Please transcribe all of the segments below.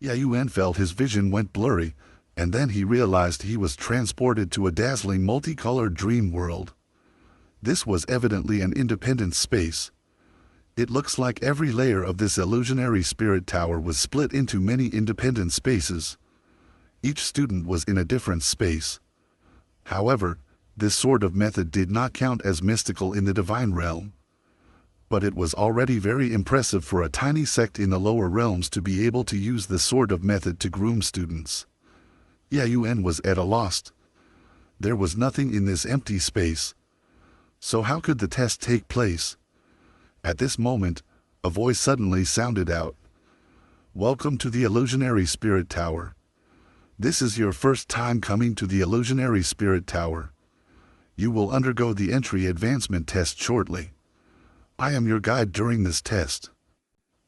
Ye Yuan felt his vision went blurry, and then he realized he was transported to a dazzling multicolored dream world. This was evidently an independent space. It looks like every layer of this illusionary spirit tower was split into many independent spaces. Each student was in a different space. However, this sort of method did not count as mystical in the divine realm. But it was already very impressive for a tiny sect in the lower realms to be able to use this sort of method to groom students. Ye Yuan was at a loss. There was nothing in this empty space. So how could the test take place? At this moment, a voice suddenly sounded out. "Welcome to the Illusionary Spirit Tower. This is your first time coming to the Illusionary Spirit Tower. You will undergo the entry advancement test shortly. I am your guide during this test."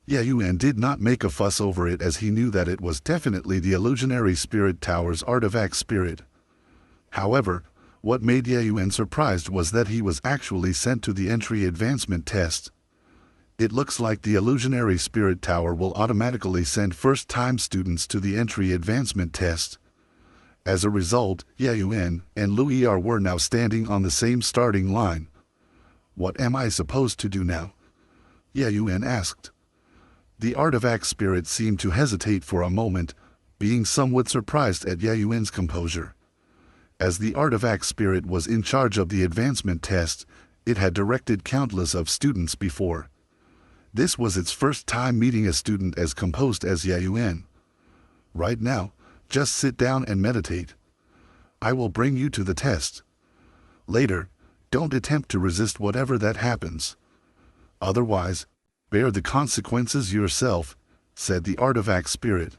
Ye Yuan did not make a fuss over it, as he knew that it was definitely the Illusionary Spirit Tower's artifact spirit. However, what made Ye Yuan surprised was that he was actually sent to the entry advancement test. It looks like the Illusionary Spirit Tower will automatically send first-time students to the entry advancement test. As a result, Ye Yuan and Lu Yi were now standing on the same starting line. "What am I supposed to do now?" Ye Yuan asked. The artifact spirit seemed to hesitate for a moment, being somewhat surprised at Ye Yuan's composure. As the artifact spirit was in charge of the advancement test, it had directed countless of students before. This was its first time meeting a student as composed as Ye Yuan. "Right now, just sit down and meditate. I will bring you to the test. Later, don't attempt to resist whatever that happens. Otherwise, bear the consequences yourself," said the artifact spirit.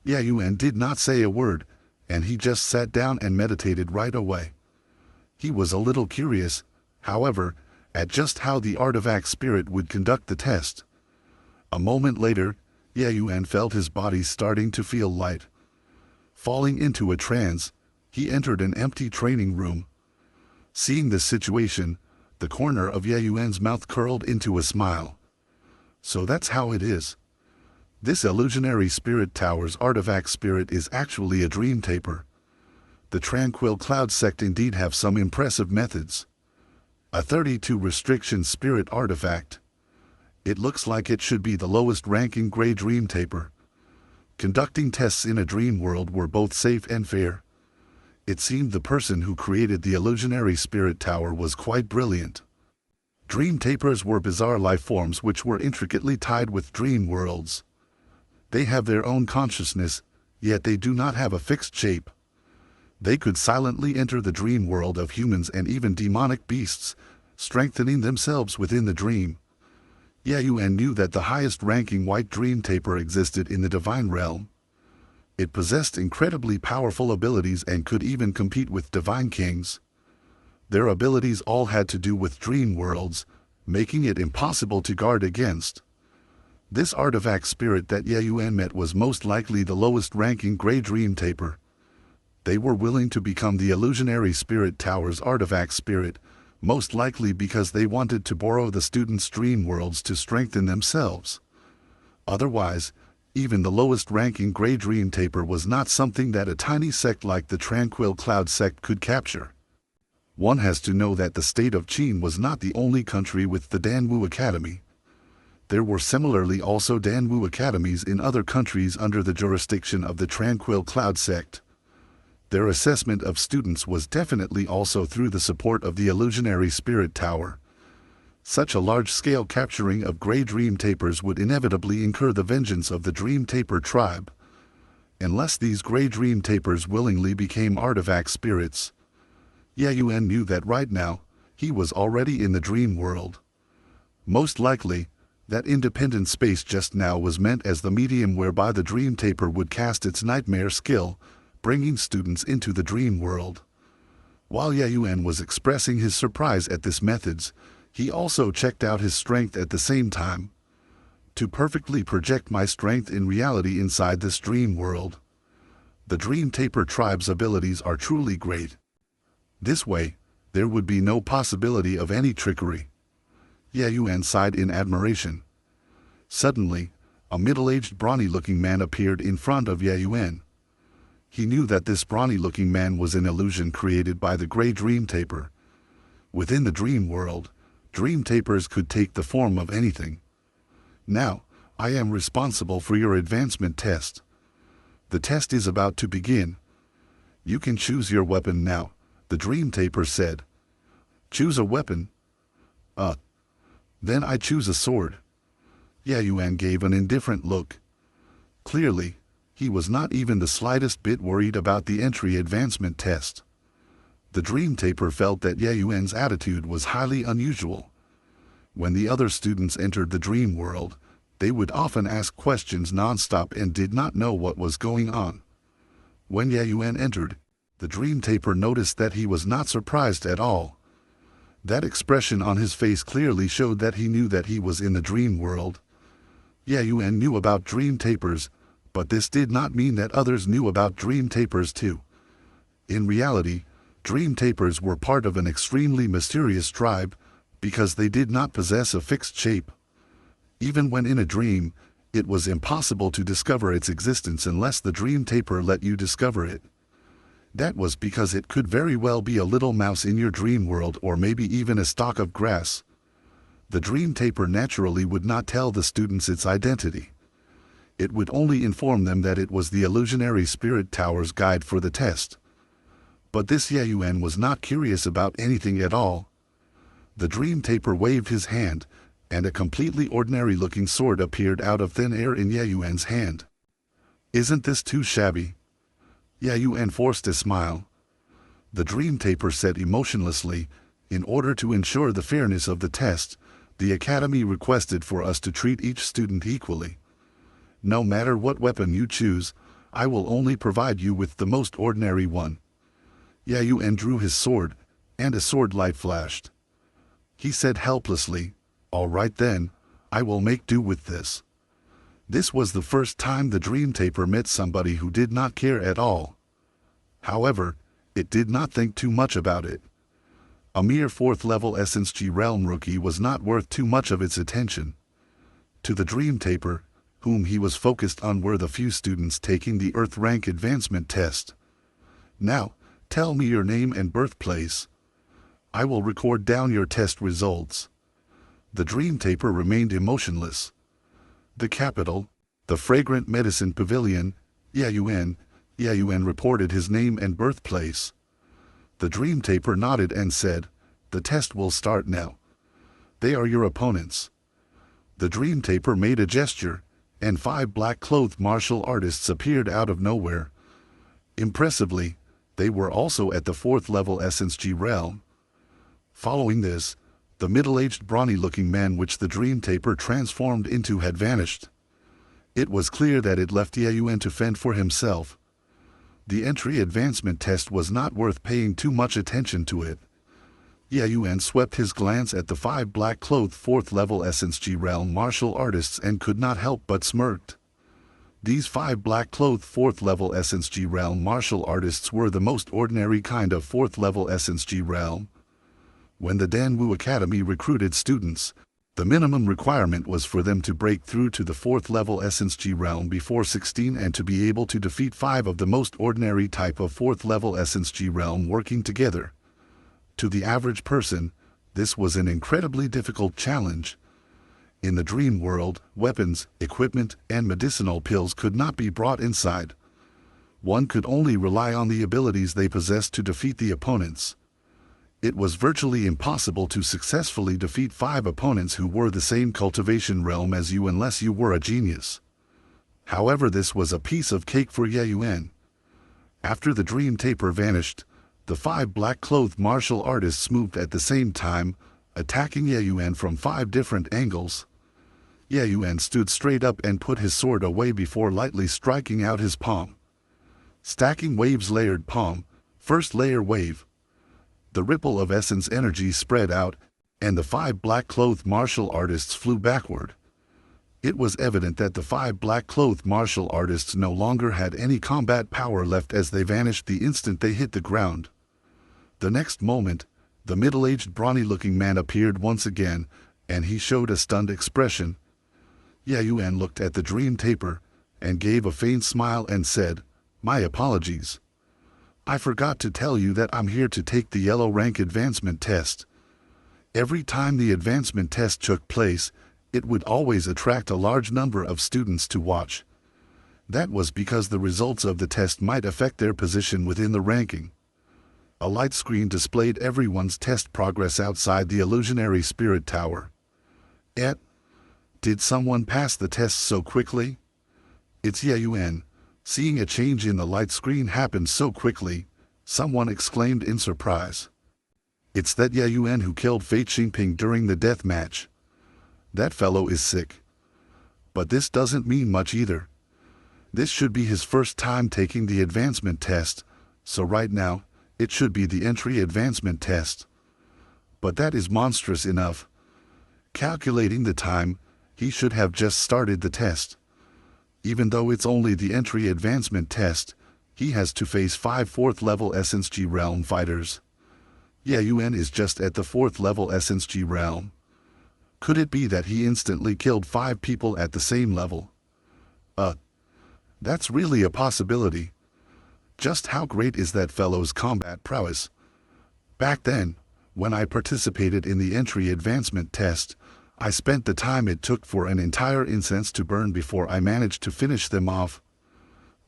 Ye Yuan did not say a word, and he just sat down and meditated right away. He was a little curious, however, at just how the artifact spirit would conduct the test. A moment later, Ye Yuan felt his body starting to feel light. Falling into a trance, he entered an empty training room. Seeing this situation, the corner of Ye Yuan's mouth curled into a smile. So that's how it is. This Illusionary Spirit Tower's artifact spirit is actually a dream taper. The Tranquil Cloud sect indeed have some impressive methods. A 32 restriction spirit artifact. It looks like it should be the lowest ranking gray dream taper. Conducting tests in a dream world were both safe and fair. It seemed the person who created the Illusionary Spirit Tower was quite brilliant. Dream tapers were bizarre life forms which were intricately tied with dream worlds. They have their own consciousness, yet they do not have a fixed shape. They could silently enter the dream world of humans and even demonic beasts, strengthening themselves within the dream. Ye Yuan knew that the highest-ranking white dream taper existed in the divine realm. It possessed incredibly powerful abilities and could even compete with divine kings. Their abilities all had to do with dream worlds, making it impossible to guard against. This artifact spirit that Ye Yuan met was most likely the lowest-ranking gray dream taper. They were willing to become the Illusionary Spirit Tower's artifact spirit, most likely because they wanted to borrow the students' dream worlds to strengthen themselves. Otherwise, even the lowest-ranking gray dream taper was not something that a tiny sect like the Tranquil Cloud sect could capture. One has to know that the state of Qin was not the only country with the Danwu Academy. There were similarly also Danwu Academies in other countries under the jurisdiction of the Tranquil Cloud sect. Their assessment of students was definitely also through the support of the Illusionary Spirit Tower. Such a large-scale capturing of gray dream tapers would inevitably incur the vengeance of the Dream Taper tribe. Unless these gray dream tapers willingly became artifact spirits. Ye Yuan knew that right now, he was already in the dream world. Most likely, that independent space just now was meant as the medium whereby the dream taper would cast its nightmare skill, bringing students into the dream world. While Ye Yuan was expressing his surprise at this methods, he also checked out his strength at the same time. To perfectly project my strength in reality inside this dream world. The Dream Taper tribe's abilities are truly great. This way, there would be no possibility of any trickery. Ye Yuan sighed in admiration. Suddenly, A middle-aged brawny-looking man appeared in front of Ye Yuan. He knew that this brawny-looking man was an illusion created by the Grey Dream Taper. Within the dream world, dream tapers could take the form of anything. Now, I am responsible for your advancement test. The test is about to begin. You can choose your weapon now, the Dream Taper said. Choose a weapon? Then I choose a sword. Ye Yuan gave an indifferent look. Clearly, he was not even the slightest bit worried about the entry advancement test. The Dream Taper felt that Ye Yuan's attitude was highly unusual. When the other students entered the dream world, they would often ask questions non-stop and did not know what was going on. When Ye Yuan entered, the Dream Taper noticed that he was not surprised at all. That expression on his face clearly showed that he knew that he was in the dream world. Ye Yuan knew about dream tapers, but this did not mean that others knew about dream tapers too. In reality, dream tapers were part of an extremely mysterious tribe, because they did not possess a fixed shape. Even when in a dream, it was impossible to discover its existence unless the Dream Taper let you discover it. That was because it could very well be a little mouse in your dream world or maybe even a stalk of grass. The Dream Taper naturally would not tell the students its identity. It would only inform them that it was the illusionary spirit tower's guide for the test. But this Ye Yuan was not curious about anything at all. The Dream Taper waved his hand, and a completely ordinary-looking sword appeared out of thin air in Ye Yuan's hand. Isn't this too shabby? Ye Yuan forced a smile. The Dream Taper said emotionlessly, in order to ensure the fairness of the test, the Academy requested for us to treat each student equally. No matter what weapon you choose, I will only provide you with the most ordinary one. Ye Yuan drew his sword, and a sword light flashed. He said helplessly, "All right then, I will make do with this." This was the first time the Dream Taper met somebody who did not care at all. However, it did not think too much about it. A mere 4th level xianxia realm rookie was not worth too much of its attention. To the Dream Taper, whom he was focused on, were the few students taking the Earth rank advancement test. Now, tell me your name and birthplace. I will record down your test results. The Dream Taper remained emotionless. The capital, the Fragrant Medicine Pavilion, Ye Yuan. Ye Yuan reported his name and birthplace. The Dream Taper nodded and said, "The test will start now. They are your opponents." The Dream Taper made a gesture, and 5 black-clothed martial artists appeared out of nowhere. Impressively, they were also at the 4th level xianxia realm. Following this, the middle-aged brawny-looking man which the Dream Taper transformed into had vanished. It was clear that it left Ye Yuan to fend for himself. The entry advancement test was not worth paying too much attention to it. Ye Yuan swept his glance at the 5 black-clothed 4th level xianxia realm martial artists and could not help but smirked. These 5 black-clothed 4th level xianxia realm martial artists were the most ordinary kind of 4th level xianxia realm. When the Danwu Academy recruited students, the minimum requirement was for them to break through to the 4th level xianxia realm before 16 and to be able to defeat 5 of the most ordinary type of 4th level xianxia realm working together. To the average person, this was an incredibly difficult challenge. In the dream world, weapons, equipment, and medicinal pills could not be brought inside. One could only rely on the abilities they possessed to defeat the opponents. It was virtually impossible to successfully defeat 5 opponents who were the same cultivation realm as you unless you were a genius. However, this was a piece of cake for Ye Yuan. After the Dream Taper vanished, the 5 black-clothed martial artists moved at the same time, attacking Ye Yuan from 5 different angles. Ye Yuan stood straight up and put his sword away before lightly striking out his palm. Stacking waves, layered palm, first layer wave. The ripple of essence energy spread out, and the 5 black-clothed martial artists flew backward. It was evident that the 5 black-clothed martial artists no longer had any combat power left as they vanished the instant they hit the ground. The next moment, the middle-aged brawny-looking man appeared once again, and he showed a stunned expression. Ye Yuan looked at the dream taper, and gave a faint smile and said, "My apologies. I forgot to tell you that I'm here to take the yellow rank advancement test." Every time the advancement test took place, it would always attract a large number of students to watch. That was because the results of the test might affect their position within the ranking. A light screen displayed everyone's test progress outside the illusionary spirit tower. Did someone pass the test so quickly? It's Ye Yuan. Seeing a change in the light screen happen so quickly, someone exclaimed in surprise. It's that Ye Yuan who killed Fei Qingping during the death match. That fellow is sick. But this doesn't mean much either. This should be his first time taking the advancement test, so right now, it should be the entry advancement test. But that is monstrous enough. Calculating the time, he should have just started the test. Even though it's only the entry advancement test, he has to face 5 4th level Essence G realm fighters. Ye Yuan is just at the 4th level Essence G realm. Could it be that he instantly killed 5 people at the same level? That's really a possibility. Just how great is that fellow's combat prowess? Back then, when I participated in the entry advancement test, I spent the time it took for an entire incense to burn before I managed to finish them off.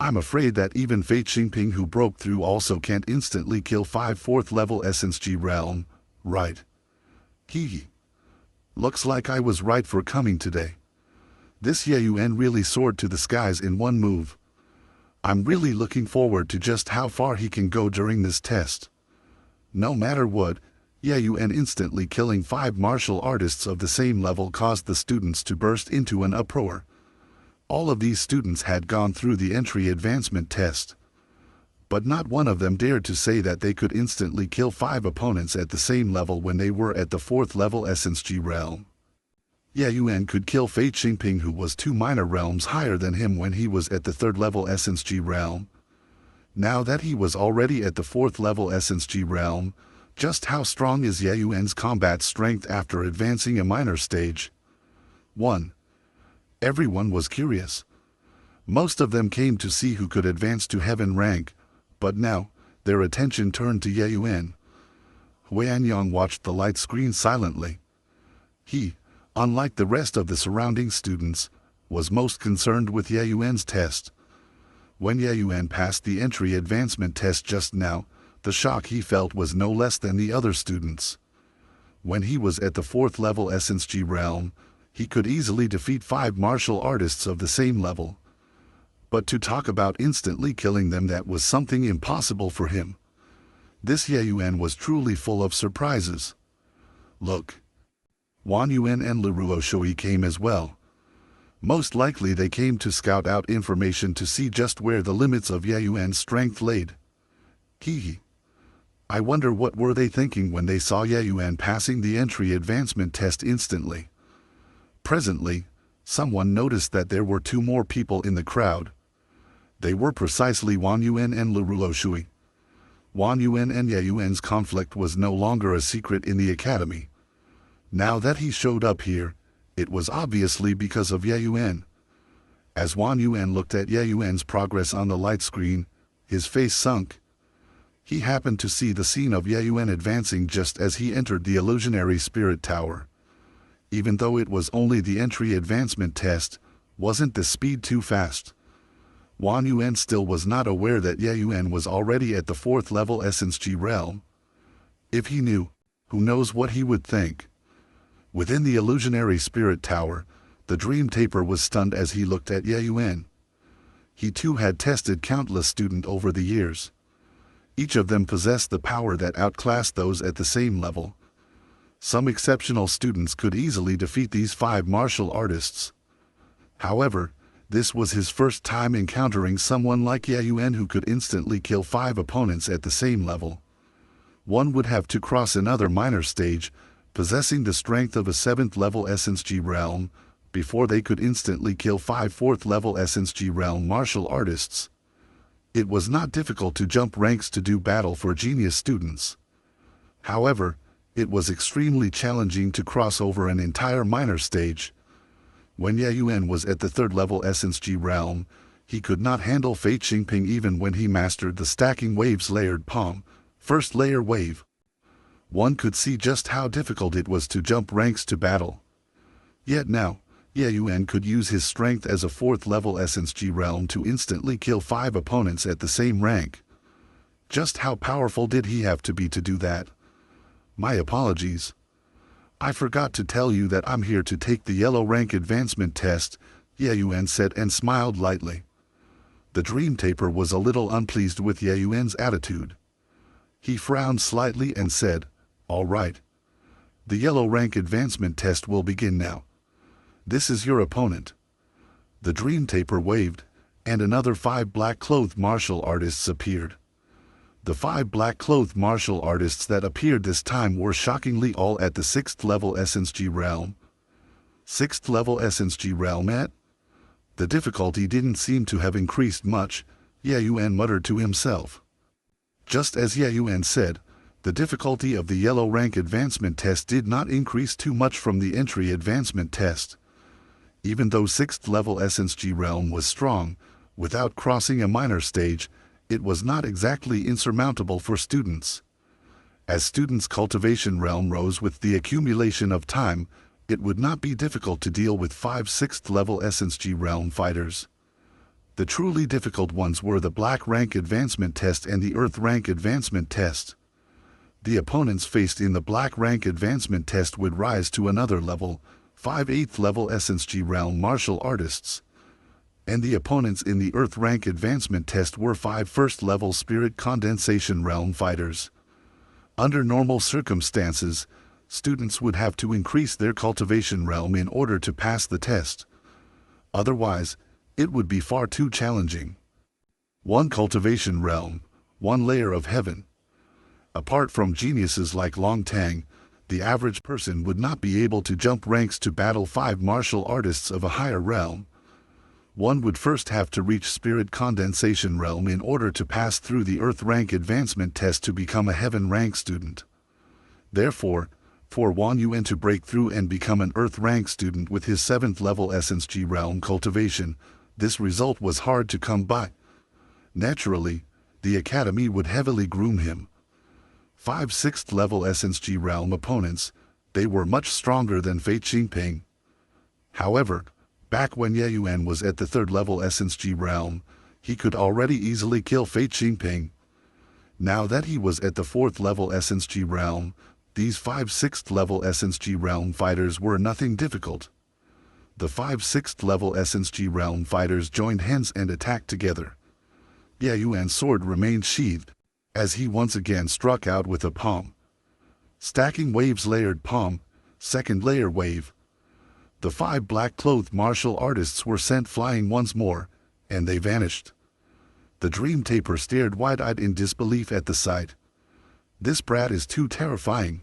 I'm afraid that even Fei Qingping, who broke through, also can't instantly kill 5 4th level Essence G realm, right? Hee. Looks like I was right for coming today. This Ye Yuan really soared to the skies in one move. I'm really looking forward to just how far he can go during this test. No matter what, Ye Yuan instantly killing 5 martial artists of the same level caused the students to burst into an uproar. All of these students had gone through the entry advancement test. But not one of them dared to say that they could instantly kill 5 opponents at the same level when they were at the 4th level Essence G realm. Ye Yuan could kill Fei Qingping, who was 2 minor realms higher than him when he was at the 3rd level Essence G realm. Now that he was already at the 4th level Essence G realm, just how strong is Ye Yuan's combat strength after advancing a minor stage? 1. Everyone was curious. Most of them came to see who could advance to heaven rank, but now, their attention turned to Ye Yuan. Huanyang watched the light screen silently. He, unlike the rest of the surrounding students, was most concerned with Ye Yuan's test. When Ye Yuan passed the entry advancement test just now, the shock he felt was no less than the other students. When he was at the 4th level Essence G realm, he could easily defeat 5 martial artists of the same level. But to talk about instantly killing them, that was something impossible for him. This Ye Yuan was truly full of surprises. Look. Wan Yuan and Leruo Shui came as well. Most likely they came to scout out information to see just where the limits of Ye Yuan's strength laid. Hee. I wonder what were they thinking when they saw Ye Yuan passing the entry advancement test instantly. Presently, someone noticed that there were 2 more people in the crowd. They were precisely Wan Yuan and Leruo Shui. Wan Yuan and Ye Yuan's conflict was no longer a secret in the academy. Now that he showed up here, it was obviously because of Ye Yuan. As Wan Yuan looked at Ye Yuan's progress on the light screen, his face sunk. He happened to see the scene of Ye Yuan advancing just as he entered the illusionary spirit tower. Even though it was only the entry advancement test, wasn't the speed too fast? Wan Yuan still was not aware that Ye Yuan was already at the 4th level Essence G realm. If he knew, who knows what he would think. Within the illusionary spirit tower, the dream taper was stunned as he looked at Ye Yuan. He too had tested countless students over the years. Each of them possessed the power that outclassed those at the same level. Some exceptional students could easily defeat these 5 martial artists. However, this was his first time encountering someone like Ye Yuan who could instantly kill 5 opponents at the same level. One would have to cross another minor stage, possessing the strength of a 7th level Essence G realm, before they could instantly kill 5 4th level Essence G realm martial artists. It was not difficult to jump ranks to do battle for genius students. However, it was extremely challenging to cross over an entire minor stage. When Ye Yuan was at the third level Essence G realm, he could not handle Fei Qingping even when he mastered the stacking waves layered palm, first layer wave. One could see just how difficult it was to jump ranks to battle. Yet now, Ye Yuan could use his strength as a fourth level Essence G realm to instantly kill 5 opponents at the same rank. Just how powerful did he have to be to do that? My apologies. I forgot to tell you that I'm here to take the yellow rank advancement test, Ye Yuan said and smiled lightly. The Dream Taper was a little unpleased with Ye Yuan's attitude. He frowned slightly and said, "All right. The yellow rank advancement test will begin now. This is your opponent." The Dream Taper waved, and another 5 black-clothed martial artists appeared. The 5 black-clothed martial artists that appeared this time were shockingly all at the 6th level Essence G realm. 6th level Essence G realm at? The difficulty didn't seem to have increased much, Ye Yuan muttered to himself. Just as Ye Yuan said, the difficulty of the yellow rank advancement test did not increase too much from the entry advancement test. Even though 6th level Essence G realm was strong, without crossing a minor stage, it was not exactly insurmountable for students. As students' cultivation realm rose with the accumulation of time, it would not be difficult to deal with 5 6th level Essence G realm fighters. The truly difficult ones were the Black rank advancement test and the Earth rank advancement test. The opponents faced in the Black rank advancement test would rise to another level, 5 8th level Essence G realm martial artists. And the opponents in the Earth rank advancement test were 5 first level Spirit condensation realm fighters. Under normal circumstances, students would have to increase their cultivation realm in order to pass the test. Otherwise, it would be far too challenging. 1 cultivation realm, 1 layer of heaven. Apart from geniuses like Long Tang, the average person would not be able to jump ranks to battle 5 martial artists of a higher realm. One would first have to reach Spirit Condensation Realm in order to pass through the Earth rank advancement test to become a Heaven rank student. Therefore, for Wan Yuan to break through and become an Earth rank student with his 7th level Essence G realm cultivation, this result was hard to come by. Naturally, the Academy would heavily groom him. 5 6th level Essence G realm opponents, they were much stronger than Fei Qingping. However, back when Ye Yuan was at the 3rd level Essence G realm, he could already easily kill Fei Qingping. Now that he was at the 4th level Essence G realm, these 5 6th level Essence G realm fighters were nothing difficult. The 5 6th level Essence G realm fighters joined hands and attacked together. Ye Yuan's sword remained sheathed, as he once again struck out with a palm. Stacking waves layered palm, 2nd layer wave. The 5 black-clothed martial artists were sent flying once more, and they vanished. The Dream Taper stared wide-eyed in disbelief at the sight. This brat is too terrifying.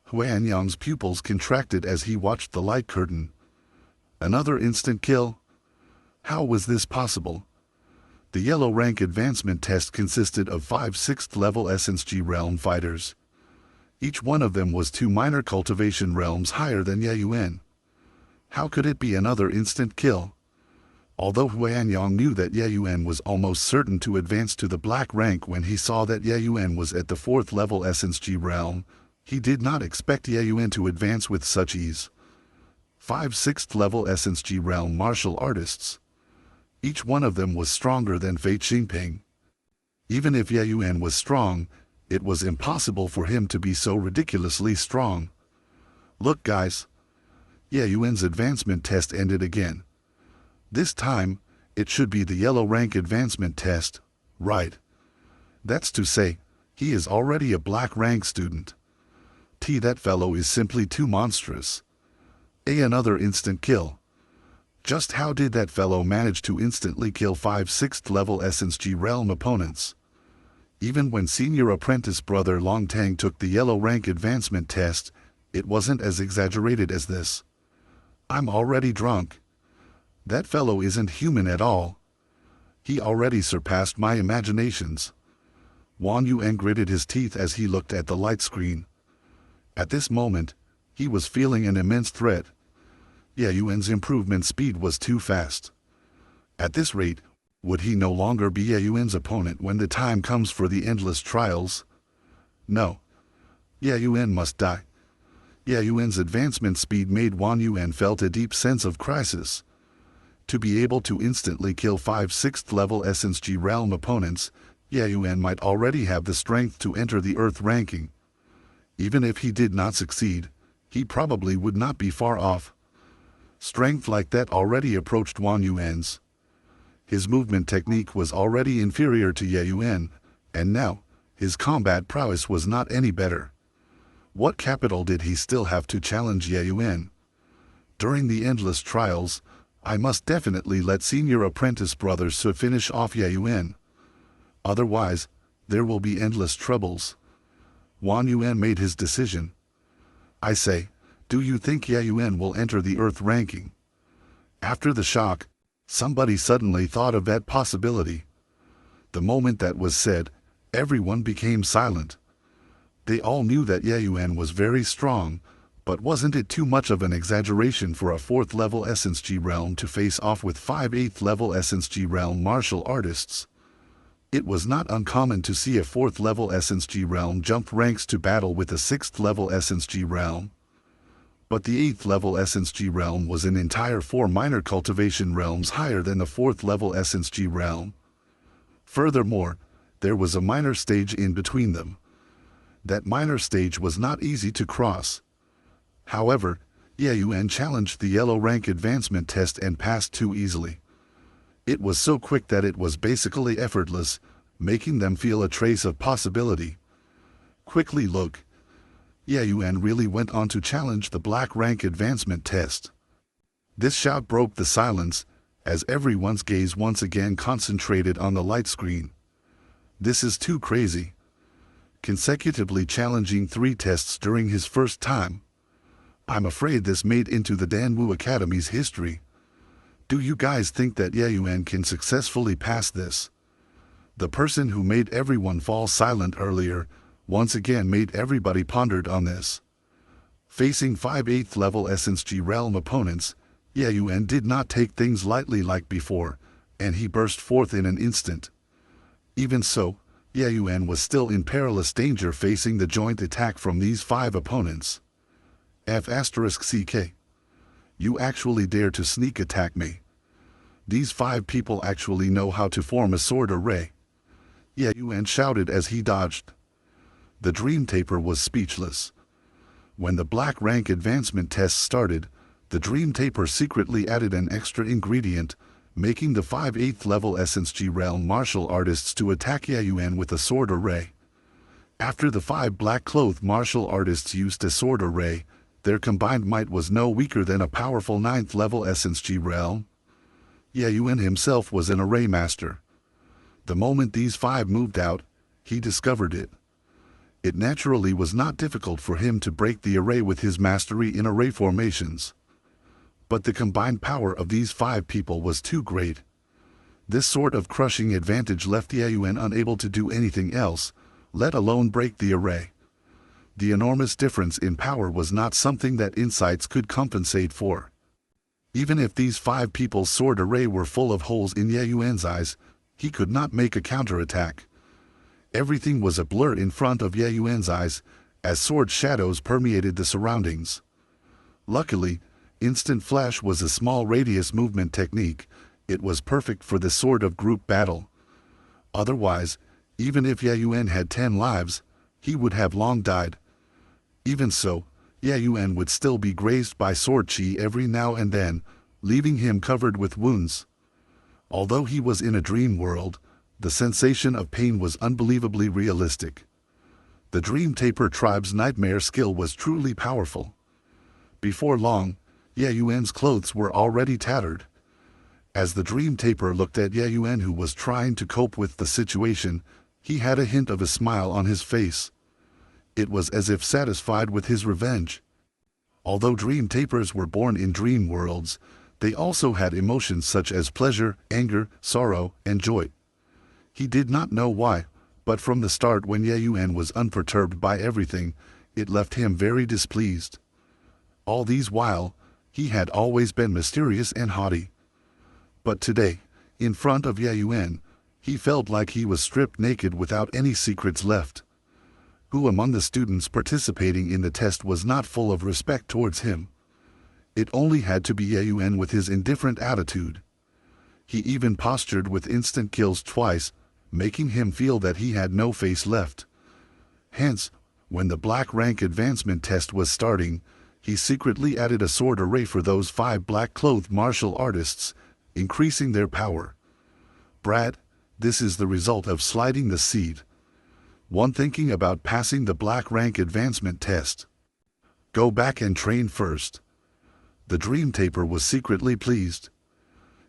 Huanyang's pupils contracted as he watched the light curtain. Another instant kill? How was this possible? The yellow rank advancement test consisted of 5 6th level Essence G realm fighters. Each one of them was 2 minor cultivation realms higher than Ye Yuan. How could it be another instant kill? Although Huanyang knew that Ye Yuan was almost certain to advance to the black rank when he saw that Ye Yuan was at the 4th level Essence G realm, he did not expect Ye Yuan to advance with such ease. 5 6th level Essence G realm martial artists. Each one of them was stronger than Fei Qingping. Even if Ye Yuan was strong, it was impossible for him to be so ridiculously strong. Look guys. Ye Yuan's advancement test ended again. This time, it should be the yellow rank advancement test, right? That's to say, he is already a black rank student. That fellow is simply too monstrous. Another instant kill. Just how did that fellow manage to instantly kill 5 6th level Essence G realm opponents? Even when senior apprentice brother Long Tang took the yellow rank advancement test, it wasn't as exaggerated as this. I'm already drunk. That fellow isn't human at all. He already surpassed my imaginations. Wan Yuan gritted his teeth as he looked at the light screen. At this moment, he was feeling an immense threat. Ye Yuan's improvement speed was too fast. At this rate, would he no longer be Ye Yuan's opponent when the time comes for the endless trials? No. Ye Yuan must die. Ye Yuan's advancement speed made Wang Yuan felt a deep sense of crisis. To be able to instantly kill 5 6th level Essence G realm opponents, Ye Yuan might already have the strength to enter the Earth ranking. Even if he did not succeed, he probably would not be far off. Strength like that already approached Wang Yuan's. His movement technique was already inferior to Ye Yuan, and now, his combat prowess was not any better. What capital did he still have to challenge Ye Yuan? During the endless trials, I must definitely let senior apprentice brothers to finish off Ye Yuan. Otherwise, there will be endless troubles. Wang Yuan made his decision. I say, do you think Ye Yuan will enter the Earth ranking? After the shock, somebody suddenly thought of that possibility. The moment that was said, everyone became silent. They all knew that Ye Yuan was very strong, but wasn't it too much of an exaggeration for a 4th level Essence G realm to face off with 5 8th level Essence G realm martial artists? It was not uncommon to see a 4th level Essence G realm jump ranks to battle with a 6th level Essence G realm. But the 8th level Essence G realm was an entire 4 minor cultivation realms higher than the 4th level Essence G realm. Furthermore, there was a minor stage in between them. That minor stage was not easy to cross. However, Ye Yuan challenged the yellow rank advancement test and passed too easily. It was so quick that it was basically effortless, making them feel a trace of possibility. Quickly look. Ye Yuan really went on to challenge the black rank advancement test. This shout broke the silence, as everyone's gaze once again concentrated on the light screen. This is too crazy. Consecutively challenging 3 tests during his first time. I'm afraid this made into the Danwu Academy's history. Do you guys think that Ye Yuan can successfully pass this? The person who made everyone fall silent earlier, once again made everybody pondered on this. Facing 5 8th level Essence G realm opponents, Ye Yuan did not take things lightly like before, and he burst forth in an instant. Even so, Ye Yuan was still in perilous danger facing the joint attack from these 5 opponents. F***CK. You actually dare to sneak attack me. These 5 people actually know how to form a sword array. Ye Yuan shouted as he dodged. The Dream Taper was speechless. When the black rank advancement test started, the Dream Taper secretly added an extra ingredient, making the 5 8th level Essence G realm martial artists to attack Ye Yuan with a sword array. After the 5 black-clothed martial artists used a sword array, their combined might was no weaker than a powerful 9th level Essence G realm. Ye Yuan himself was an array master. The moment these 5 moved out, he discovered it. It naturally was not difficult for him to break the array with his mastery in array formations. But the combined power of these 5 people was too great. This sort of crushing advantage left Ye Yuan unable to do anything else, let alone break the array. The enormous difference in power was not something that insights could compensate for. Even if these 5 people's sword array were full of holes in Ye Yuan's eyes, he could not make a counterattack. Everything was a blur in front of Ye Yuan's eyes, as sword shadows permeated the surroundings. Luckily, Instant Flash was a small radius movement technique. It was perfect for this sort of group battle. Otherwise, even if Ye Yuan had 10 lives, he would have long died. Even so, Ye Yuan would still be grazed by sword chi every now and then, leaving him covered with wounds. Although he was in a dream world, the sensation of pain was unbelievably realistic. The Dream Taper tribe's nightmare skill was truly powerful. Before long, Ye Yuan's clothes were already tattered. As the Dream Taper looked at Ye Yuan, who was trying to cope with the situation, he had a hint of a smile on his face. It was as if satisfied with his revenge. Although Dream Tapers were born in dream worlds, they also had emotions such as pleasure, anger, sorrow, and joy. He did not know why, but from the start when Ye Yuan was unperturbed by everything, it left him very displeased. All these while, He had always been mysterious and haughty. But today, in front of Ye Yuan, he felt like he was stripped naked without any secrets left. Who among the students participating in the test was not full of respect towards him? It only had to be Ye Yuan with his indifferent attitude. He even postured with instant kills twice, making him feel that he had no face left. Hence, when the black rank advancement test was starting, he secretly added a sword array for those 5 black-clothed martial artists, increasing their power. Brad, this is the result of sliding the seed. One thinking about passing the black rank advancement test. Go back and train first. The Dream Taper was secretly pleased.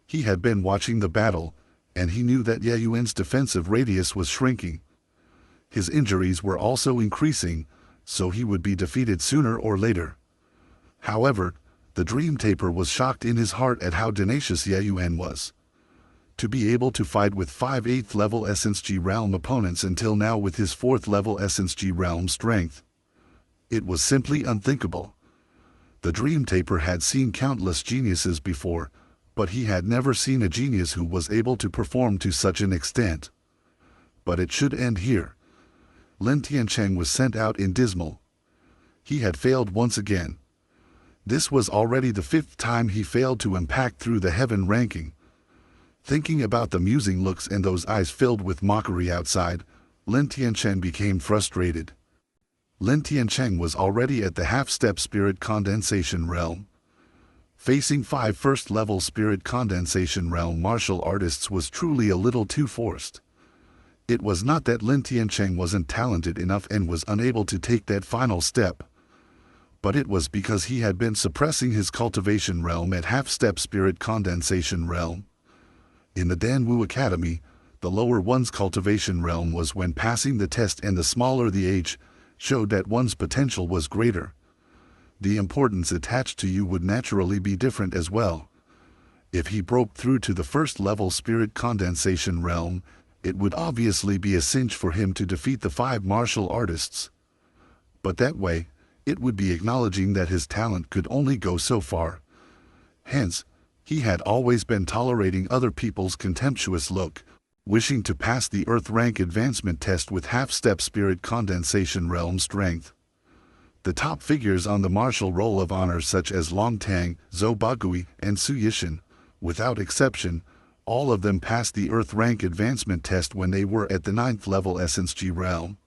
He had been watching the battle, and he knew that Ye Yuan's defensive radius was shrinking. His injuries were also increasing, so he would be defeated sooner or later. However, the Dream Taper was shocked in his heart at how tenacious Ye Yuan was. To be able to fight with 5 8th level Essence G realm opponents until now with his 4th level Essence G realm strength. It was simply unthinkable. The Dream Taper had seen countless geniuses before, but he had never seen a genius who was able to perform to such an extent. But it should end here. Lin Tiancheng was sent out in dismal. He had failed once again. This was already the 5th time he failed to impact through the heaven ranking. Thinking about the musing looks and those eyes filled with mockery outside, Lin Tiancheng became frustrated. Lin Tiancheng was already at the half-step spirit condensation realm. Facing 5 first-level spirit condensation realm martial artists was truly a little too forced. It was not that Lin Tiancheng wasn't talented enough and was unable to take that final step, but it was because he had been suppressing his cultivation realm at half-step spirit condensation realm. In the Danwu Academy, the lower one's cultivation realm was when passing the test, and the smaller the age, showed that one's potential was greater. The importance attached to you would naturally be different as well. If he broke through to the first level spirit condensation realm, it would obviously be a cinch for him to defeat the 5 martial artists. But that way, it would be acknowledging that his talent could only go so far. Hence, he had always been tolerating other people's contemptuous look, wishing to pass the Earth rank advancement test with half-step spirit condensation realm strength. The top figures on the martial roll of honor such as Long Tang, Zhou Bagui, and Su Yishan, without exception, all of them passed the Earth rank advancement test when they were at the 9th level Essence G realm.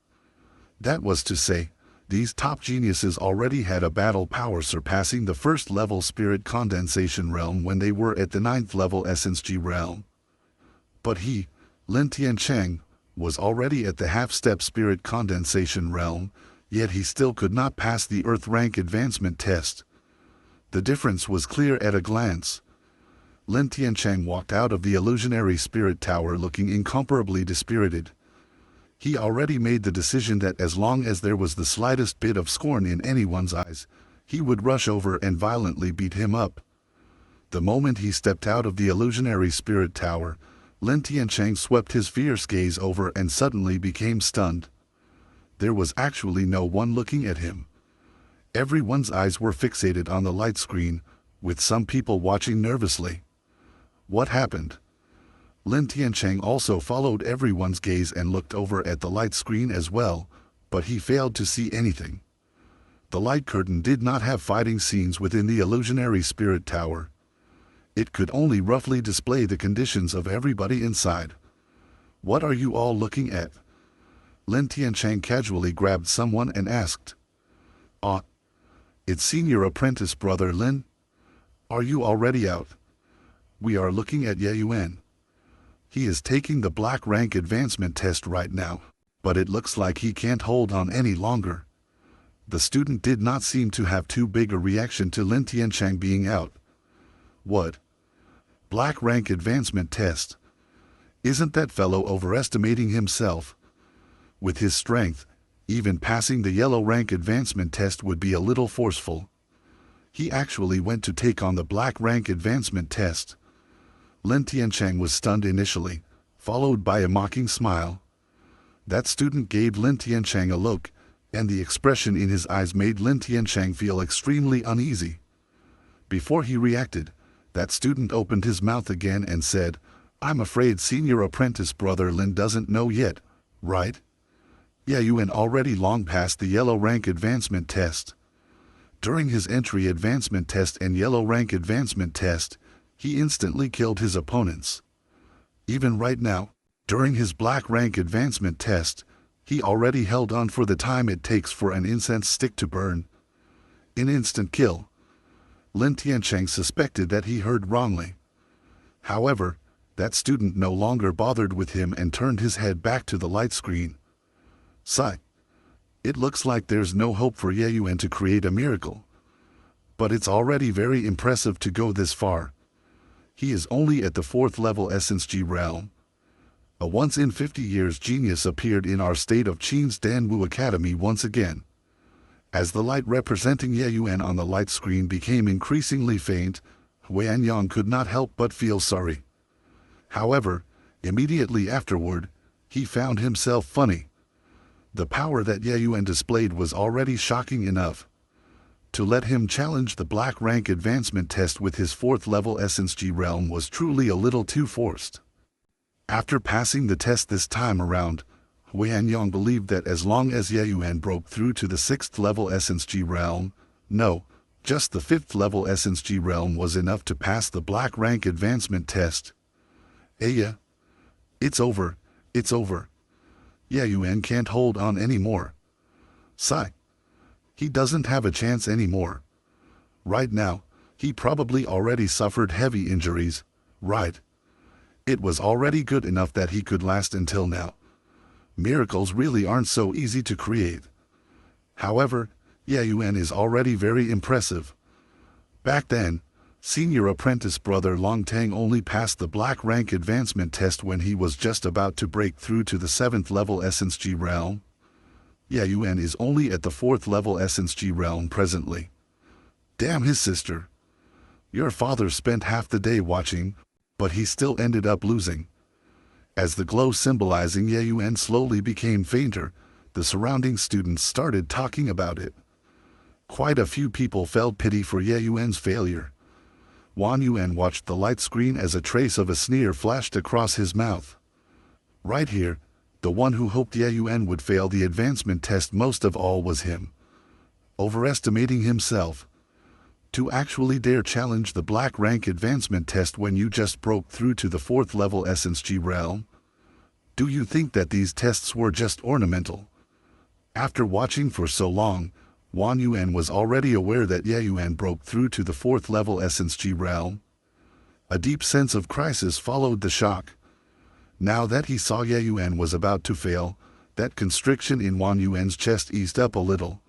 That was to say, these top geniuses already had a battle power surpassing the first level spirit condensation realm when they were at the 9th level Essence G realm. But he, Lin Tiancheng, was already at the half-step spirit condensation realm, yet he still could not pass the Earth rank advancement test. The difference was clear at a glance. Lin Tiancheng walked out of the illusionary spirit tower looking incomparably dispirited. He already made the decision that as long as there was the slightest bit of scorn in anyone's eyes, he would rush over and violently beat him up. The moment he stepped out of the illusionary spirit tower, Lin Tiancheng swept his fierce gaze over and suddenly became stunned. There was actually no one looking at him. Everyone's eyes were fixated on the light screen, with some people watching nervously. What happened? Lin Tiancheng also followed everyone's gaze and looked over at the light screen as well, but he failed to see anything. The light curtain did not have fighting scenes within the illusionary spirit tower. It could only roughly display the conditions of everybody inside. What are you all looking at? Lin Tiancheng casually grabbed someone and asked. Ah, it's senior apprentice brother Lin. Are you already out? We are looking at Ye Yuan. He is taking the black rank advancement test right now, but it looks like he can't hold on any longer. The student did not seem to have too big a reaction to Lin Tiancheng being out. What? Black rank advancement test? Isn't that fellow overestimating himself? With his strength, even passing the yellow rank advancement test would be a little forceful. He actually went to take on the black rank advancement test. Lin Tiancheng was stunned initially, followed by a mocking smile. That student gave Lin Tiancheng a look, and the expression in his eyes made Lin Tiancheng feel extremely uneasy. Before he reacted, that student opened his mouth again and said, "I'm afraid senior apprentice brother Lin doesn't know yet, right? Yeah, Yuan already long passed the yellow rank advancement test." During his entry advancement test and yellow rank advancement test, he instantly killed his opponents. Even right now, during his black rank advancement test, he already held on for the time it takes for an incense stick to burn. An instant kill. Lin Tiancheng suspected that he heard wrongly. However, that student no longer bothered with him and turned his head back to the light screen. Sigh. It looks like there's no hope for Ye Yuan to create a miracle. But it's already very impressive to go this far. He is only at the 4th level Essence G realm. A once-in-50 years genius appeared in our state of Qin's Danwu Academy once again. As the light representing Ye Yuan on the light screen became increasingly faint, Huan Yang could not help but feel sorry. However, immediately afterward, he found himself funny. The power that Ye Yuan displayed was already shocking enough. To let him challenge the black rank advancement test with his 4th level Essence G realm was truly a little too forced. After passing the test this time around, Huan Yang believed that as long as Ye Yuan broke through to the 6th level Essence G realm, no, just the 5th level Essence G realm was enough to pass the black rank advancement test. Yeah. It's over, it's over. Ye Yuan can't hold on anymore. Sigh. He doesn't have a chance anymore. Right now, he probably already suffered heavy injuries, right? It was already good enough that he could last until now. Miracles really aren't so easy to create. However, Ye Yuan is already very impressive. Back then, senior apprentice brother Long Tang only passed the black rank advancement test when he was just about to break through to the 7th level Essence G realm. Ye Yuan is only at the 4th level Essence G realm presently. Damn his sister. Your father spent half the day watching, but he still ended up losing. As the glow symbolizing Ye Yuan slowly became fainter, the surrounding students started talking about it. Quite a few people felt pity for Ye Yuan's failure. Wan Yuan watched the light screen as a trace of a sneer flashed across his mouth. Right here, the one who hoped Ye Yuan would fail the advancement test most of all was him. Overestimating himself. To actually dare challenge the black rank advancement test when you just broke through to the 4th level Essence G realm? Do you think that these tests were just ornamental? After watching for so long, Wan Yuan was already aware that Ye Yuan broke through to the 4th level Essence G realm. A deep sense of crisis followed the shock. Now that he saw Ye Yuan was about to fail, that constriction in Wan Yuan's chest eased up a little.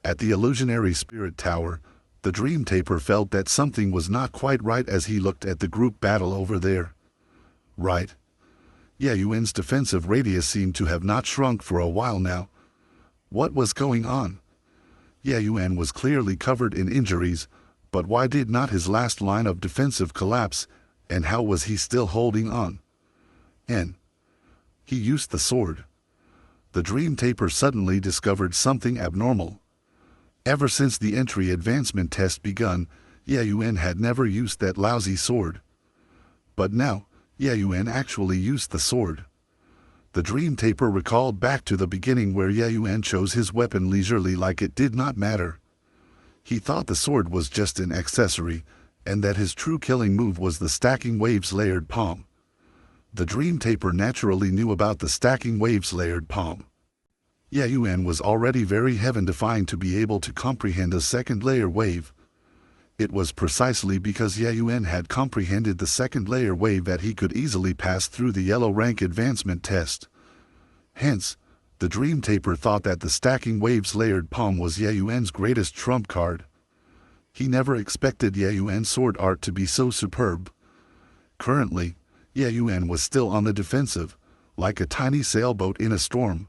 At the illusionary spirit tower, the dream taper felt that something was not quite right as he looked at the group battle over there. Right. Ye Yuan's defensive radius seemed to have not shrunk for a while now. What was going on? Ye Yuan was clearly covered in injuries, but why did not his last line of defensive collapse, and how was he still holding on? He used the sword. The dream taper suddenly discovered something abnormal. Ever since the entry advancement test begun, Ye Yuan had never used that lousy sword. But now, Ye Yuan actually used the sword. The dream taper recalled back to the beginning where Ye Yuan chose his weapon leisurely like it did not matter. He thought the sword was just an accessory, and that his true killing move was the stacking waves layered palm. The dream taper naturally knew about the stacking waves layered palm. Ye Yuan was already very heaven-defying to be able to comprehend a second layer wave. It was precisely because Ye Yuan had comprehended the second layer wave that he could easily pass through the yellow rank advancement test. Hence, the dream taper thought that the stacking waves layered palm was Ye Yuan's greatest trump card. He never expected Ye Yuan's sword art to be so superb. Currently, Ye Yuan was still on the defensive, like a tiny sailboat in a storm.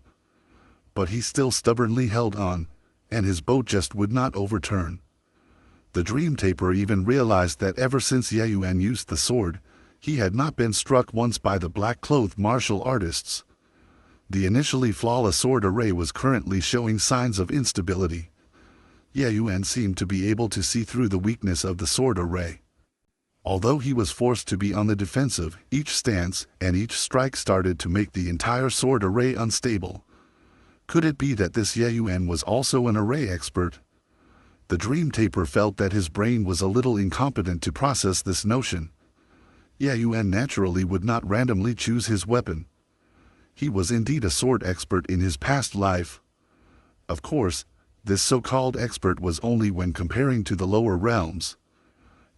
But he still stubbornly held on, and his boat just would not overturn. The dream taper even realized that ever since Ye Yuan used the sword, he had not been struck once by the black-clothed martial artists. The initially flawless sword array was currently showing signs of instability. Ye Yuan seemed to be able to see through the weakness of the sword array. Although he was forced to be on the defensive, each stance and each strike started to make the entire sword array unstable. Could it be that this Ye Yuan was also an array expert? The dream taper felt that his brain was a little incompetent to process this notion. Ye Yuan naturally would not randomly choose his weapon. He was indeed a sword expert in his past life. Of course, this so-called expert was only when comparing to the lower realms.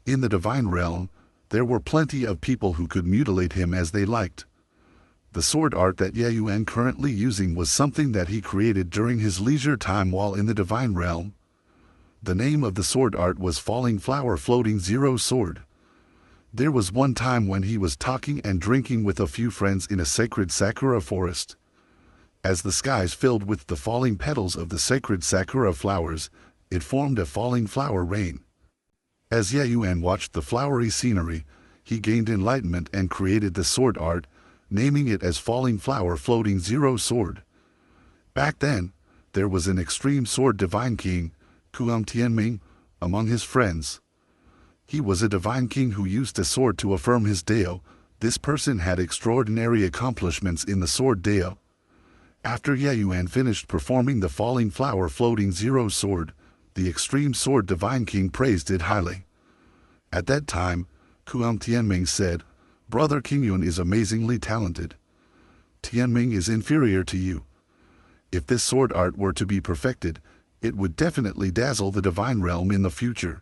In the divine realm, there were plenty of people who could mutilate him as they liked. The sword art that Ye Yuan currently using was something that he created during his leisure time while in the divine realm. The name of the sword art was Falling Flower Floating Zero Sword. There was one time when he was talking and drinking with a few friends in a sacred sakura forest. As the skies filled with the falling petals of the sacred sakura flowers, it formed a falling flower rain. As Ye Yuan watched the flowery scenery, he gained enlightenment and created the sword art, naming it as Falling Flower Floating Zero Sword. Back then, there was an extreme sword divine king, Tianming, among his friends. He was a divine king who used a sword to affirm his Dao. This person had extraordinary accomplishments in the sword Dao. After Ye Yuan finished performing the Falling Flower Floating Zero Sword, the extreme sword divine king praised it highly. At that time, Tianming said, "Brother King Yun is amazingly talented. Tianming is inferior to you. If this sword art were to be perfected, it would definitely dazzle the divine realm in the future.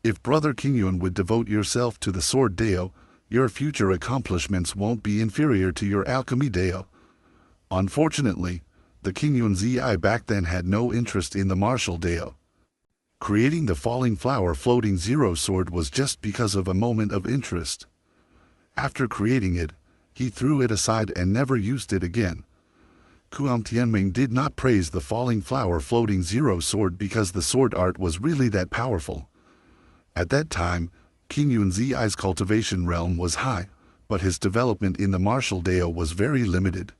If Brother King Yun would devote yourself to the sword Dao, your future accomplishments won't be inferior to your alchemy Dao." Unfortunately, the King Yun Zi back then had no interest in the martial Dao. Creating the Falling Flower Floating Zero Sword was just because of a moment of interest. After creating it, he threw it aside and never used it again. Tianming did not praise the Falling Flower Floating Zero Sword because the sword art was really that powerful. At that time, King Yun Zi's cultivation realm was high, but his development in the martial Dao was very limited.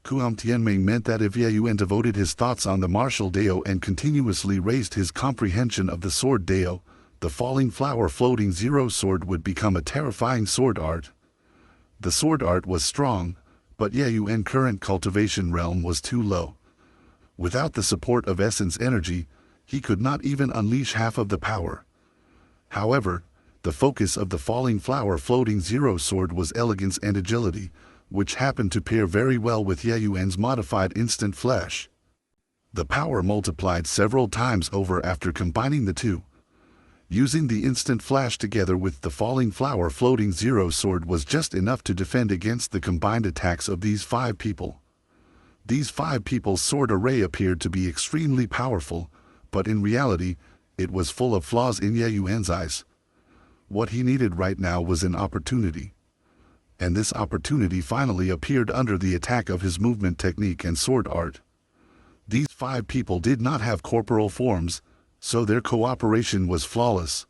Tianming meant that if Ye Yuan devoted his thoughts on the martial Dao and continuously raised his comprehension of the sword Dao, the Falling Flower Floating Zero Sword would become a terrifying sword art. The sword art was strong, but Ye Yuan's current cultivation realm was too low. Without the support of essence energy, he could not even unleash half of the power. However, the focus of the Falling Flower Floating Zero Sword was elegance and agility, which happened to pair very well with Ye Yuan's modified instant flash. The power multiplied several times over after combining the two. Using the instant flash together with the Falling Flower Floating Zero Sword was just enough to defend against the combined attacks of these 5 people. These 5 people's sword array appeared to be extremely powerful, but in reality, it was full of flaws in Ye Yuan's eyes. What he needed right now was an opportunity. And this opportunity finally appeared under the attack of his movement technique and sword art. These 5 people did not have corporal forms, so their cooperation was flawless.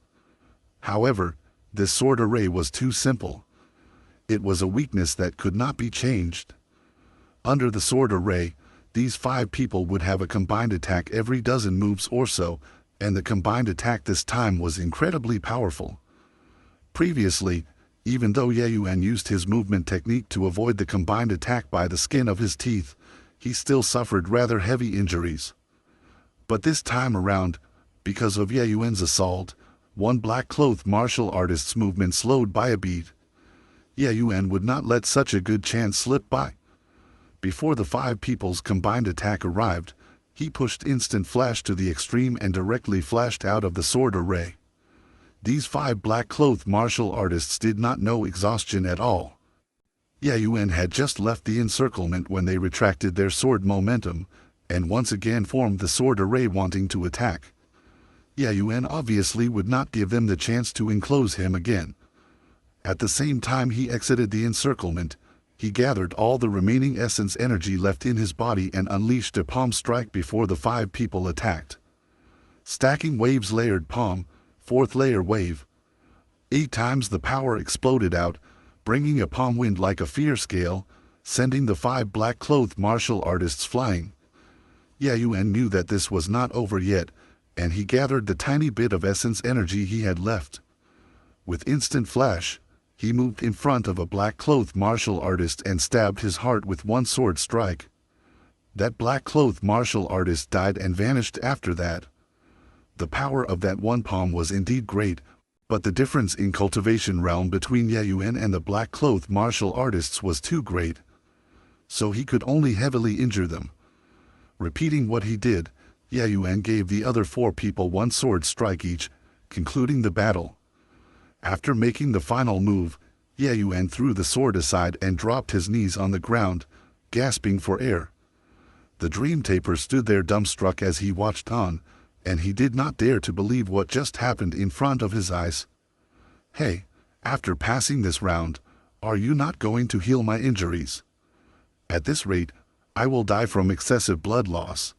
However, this sword array was too simple. It was a weakness that could not be changed. Under the sword array, these 5 people would have a combined attack every dozen moves or so, and the combined attack this time was incredibly powerful. Previously, even though Ye Yuan used his movement technique to avoid the combined attack by the skin of his teeth, he still suffered rather heavy injuries. But this time around, because of Ye Yuan's assault, one black-clothed martial artist's movement slowed by a beat. Ye Yuan would not let such a good chance slip by. Before the 5 people's combined attack arrived, he pushed instant flash to the extreme and directly flashed out of the sword array. These 5 black-clothed martial artists did not know exhaustion at all. Ye Yuan had just left the encirclement when they retracted their sword momentum, and once again formed the sword array wanting to attack. Ye Yuan obviously would not give them the chance to enclose him again. At the same time he exited the encirclement, he gathered all the remaining essence energy left in his body and unleashed a palm strike before the 5 people attacked. Stacking waves layered palm, 4th layer wave. 8 times the power exploded out, bringing a palm wind like a fierce gale, sending the 5 black-clothed martial artists flying. Ye Yuan knew that this was not over yet, and he gathered the tiny bit of essence energy he had left. With instant flash, he moved in front of a black-clothed martial artist and stabbed his heart with one sword strike. That black-clothed martial artist died and vanished after that. The power of that one palm was indeed great, but the difference in cultivation realm between Ye Yuan and the black-clothed martial artists was too great, so he could only heavily injure them. Repeating what he did, Ye Yuan gave the other 4 people one sword strike each, concluding the battle. After making the final move, Ye Yuan threw the sword aside and dropped his knees on the ground, gasping for air. The dream taper stood there dumbstruck as he watched on, and he did not dare to believe what just happened in front of his eyes. "Hey, after passing this round, are you not going to heal my injuries? At this rate, I will die from excessive blood loss.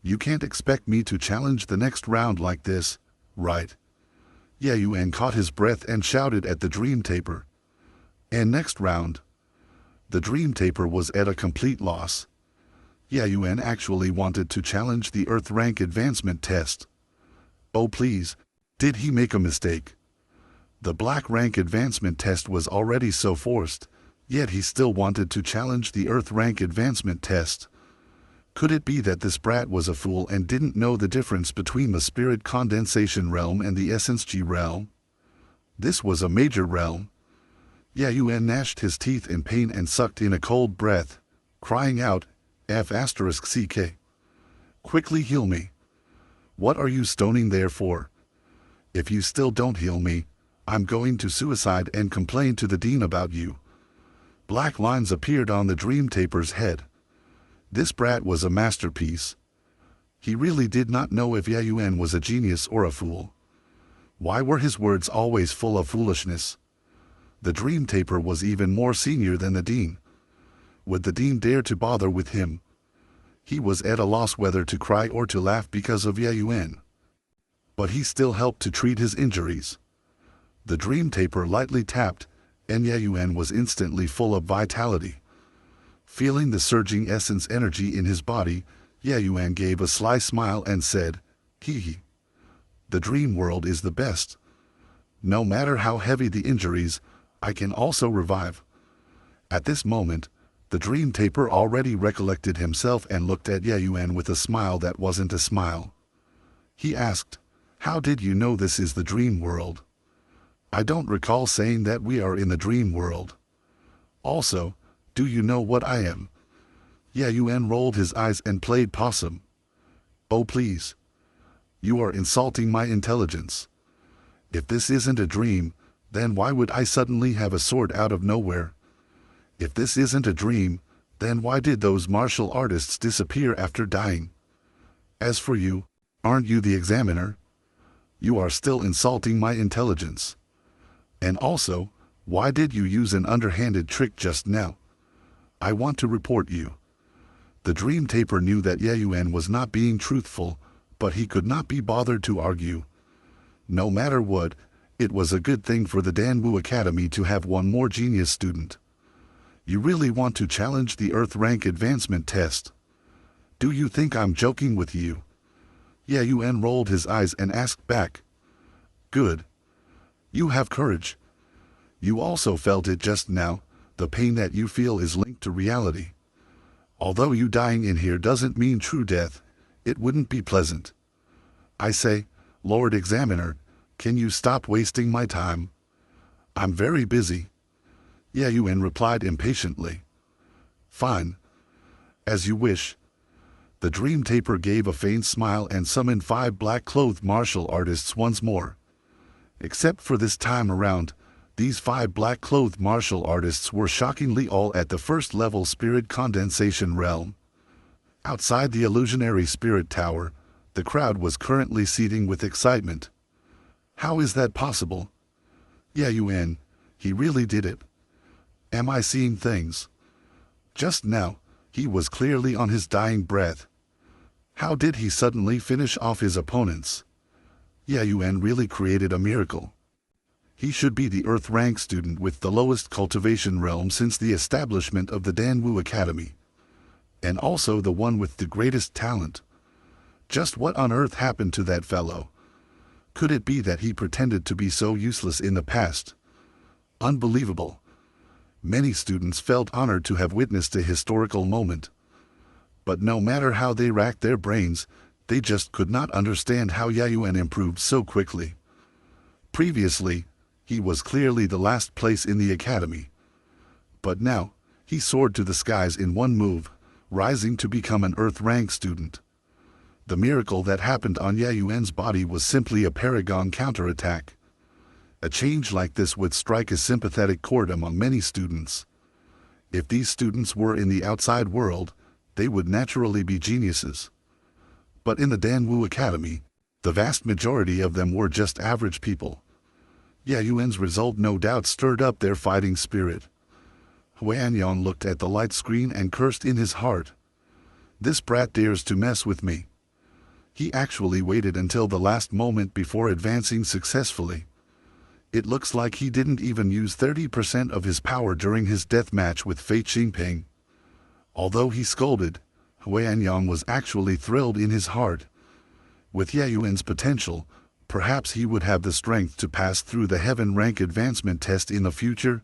You can't expect me to challenge the next round like this, right?" Ye Yuan caught his breath and shouted at the dream taper. "And next round?" The dream taper was at a complete loss. Ye Yuan actually wanted to challenge the Earth rank advancement test. Oh please, did he make a mistake? The black rank advancement test was already so forced, yet he still wanted to challenge the Earth rank advancement test. Could it be that this brat was a fool and didn't know the difference between the spirit condensation realm and the xianxia realm? This was a major realm. Ye Yuan gnashed his teeth in pain and sucked in a cold breath, crying out, F***CK. Quickly heal me. What are you stoning there for? If you still don't heal me, I'm going to suicide and complain to the dean about you. Black lines appeared on the dream taper's head. This brat was a masterpiece. He really did not know if Ye Yuan was a genius or a fool. Why were his words always full of foolishness? The dream taper was even more senior than the dean. Would the dean dare to bother with him? He was at a loss whether to cry or to laugh because of Ye Yuan. But he still helped to treat his injuries. The dream taper lightly tapped, and Ye Yuan was instantly full of vitality. Feeling the surging essence energy in his body, Ye Yuan gave a sly smile and said, "Hee hee. The dream world is the best. No matter how heavy the injuries, I can also revive." At this moment, the dream taper already recollected himself and looked at Ye Yuan with a smile that wasn't a smile. He asked, "How did you know this is the dream world? I don't recall saying that we are in the dream world. Also, do you know what I am?" Ye Yuan rolled his eyes and played possum. "Oh please. You are insulting my intelligence. If this isn't a dream, then why would I suddenly have a sword out of nowhere? If this isn't a dream, then why did those martial artists disappear after dying? As for you, aren't you the examiner? You are still insulting my intelligence. And also, why did you use an underhanded trick just now? I want to report you." The dream taper knew that Ye Yuan was not being truthful, but he could not be bothered to argue. No matter what, it was a good thing for the Danwu Academy to have one more genius student. "You really want to challenge the Earth rank advancement test? Do you think I'm joking with you?" Ye Yuan rolled his eyes and asked back. "Good. You have courage. You also felt it just now. The pain that you feel is linked to reality. Although you dying in here doesn't mean true death, it wouldn't be pleasant. I say, Lord Examiner, can you stop wasting my time? I'm very busy." Ye Yuan replied impatiently. "Fine. As you wish." The dream taper gave a faint smile and summoned 5 black-clothed martial artists once more. Except for this time around, these 5 black-clothed martial artists were shockingly all at the first-level spirit condensation realm. Outside the illusionary spirit tower, the crowd was currently seething with excitement. How is that possible? Ye Yuan, he really did it. Am I seeing things? Just now, he was clearly on his dying breath. How did he suddenly finish off his opponents? Ye Yuan really created a miracle. He should be the Earth rank student with the lowest cultivation realm since the establishment of the Danwu Academy. And also the one with the greatest talent. Just what on earth happened to that fellow? Could it be that he pretended to be so useless in the past? Unbelievable. Many students felt honored to have witnessed a historical moment. But no matter how they racked their brains, they just could not understand how Yayuan improved so quickly. Previously, he was clearly the last place in the academy. But now, he soared to the skies in one move, rising to become an Earth-rank student. The miracle that happened on Yayuan's body was simply a paragon counterattack. A change like this would strike a sympathetic chord among many students. If these students were in the outside world, they would naturally be geniuses. But in the Danwu Academy, the vast majority of them were just average people. Yayuan's result no doubt stirred up their fighting spirit. Huanyang looked at the light screen and cursed in his heart. This brat dares to mess with me. He actually waited until the last moment before advancing successfully. It looks like he didn't even use 30% of his power during his death match with Fei Qingping. Although he scolded, Huanyang was actually thrilled in his heart. With Yayuan's potential, perhaps he would have the strength to pass through the heaven rank advancement test in the future.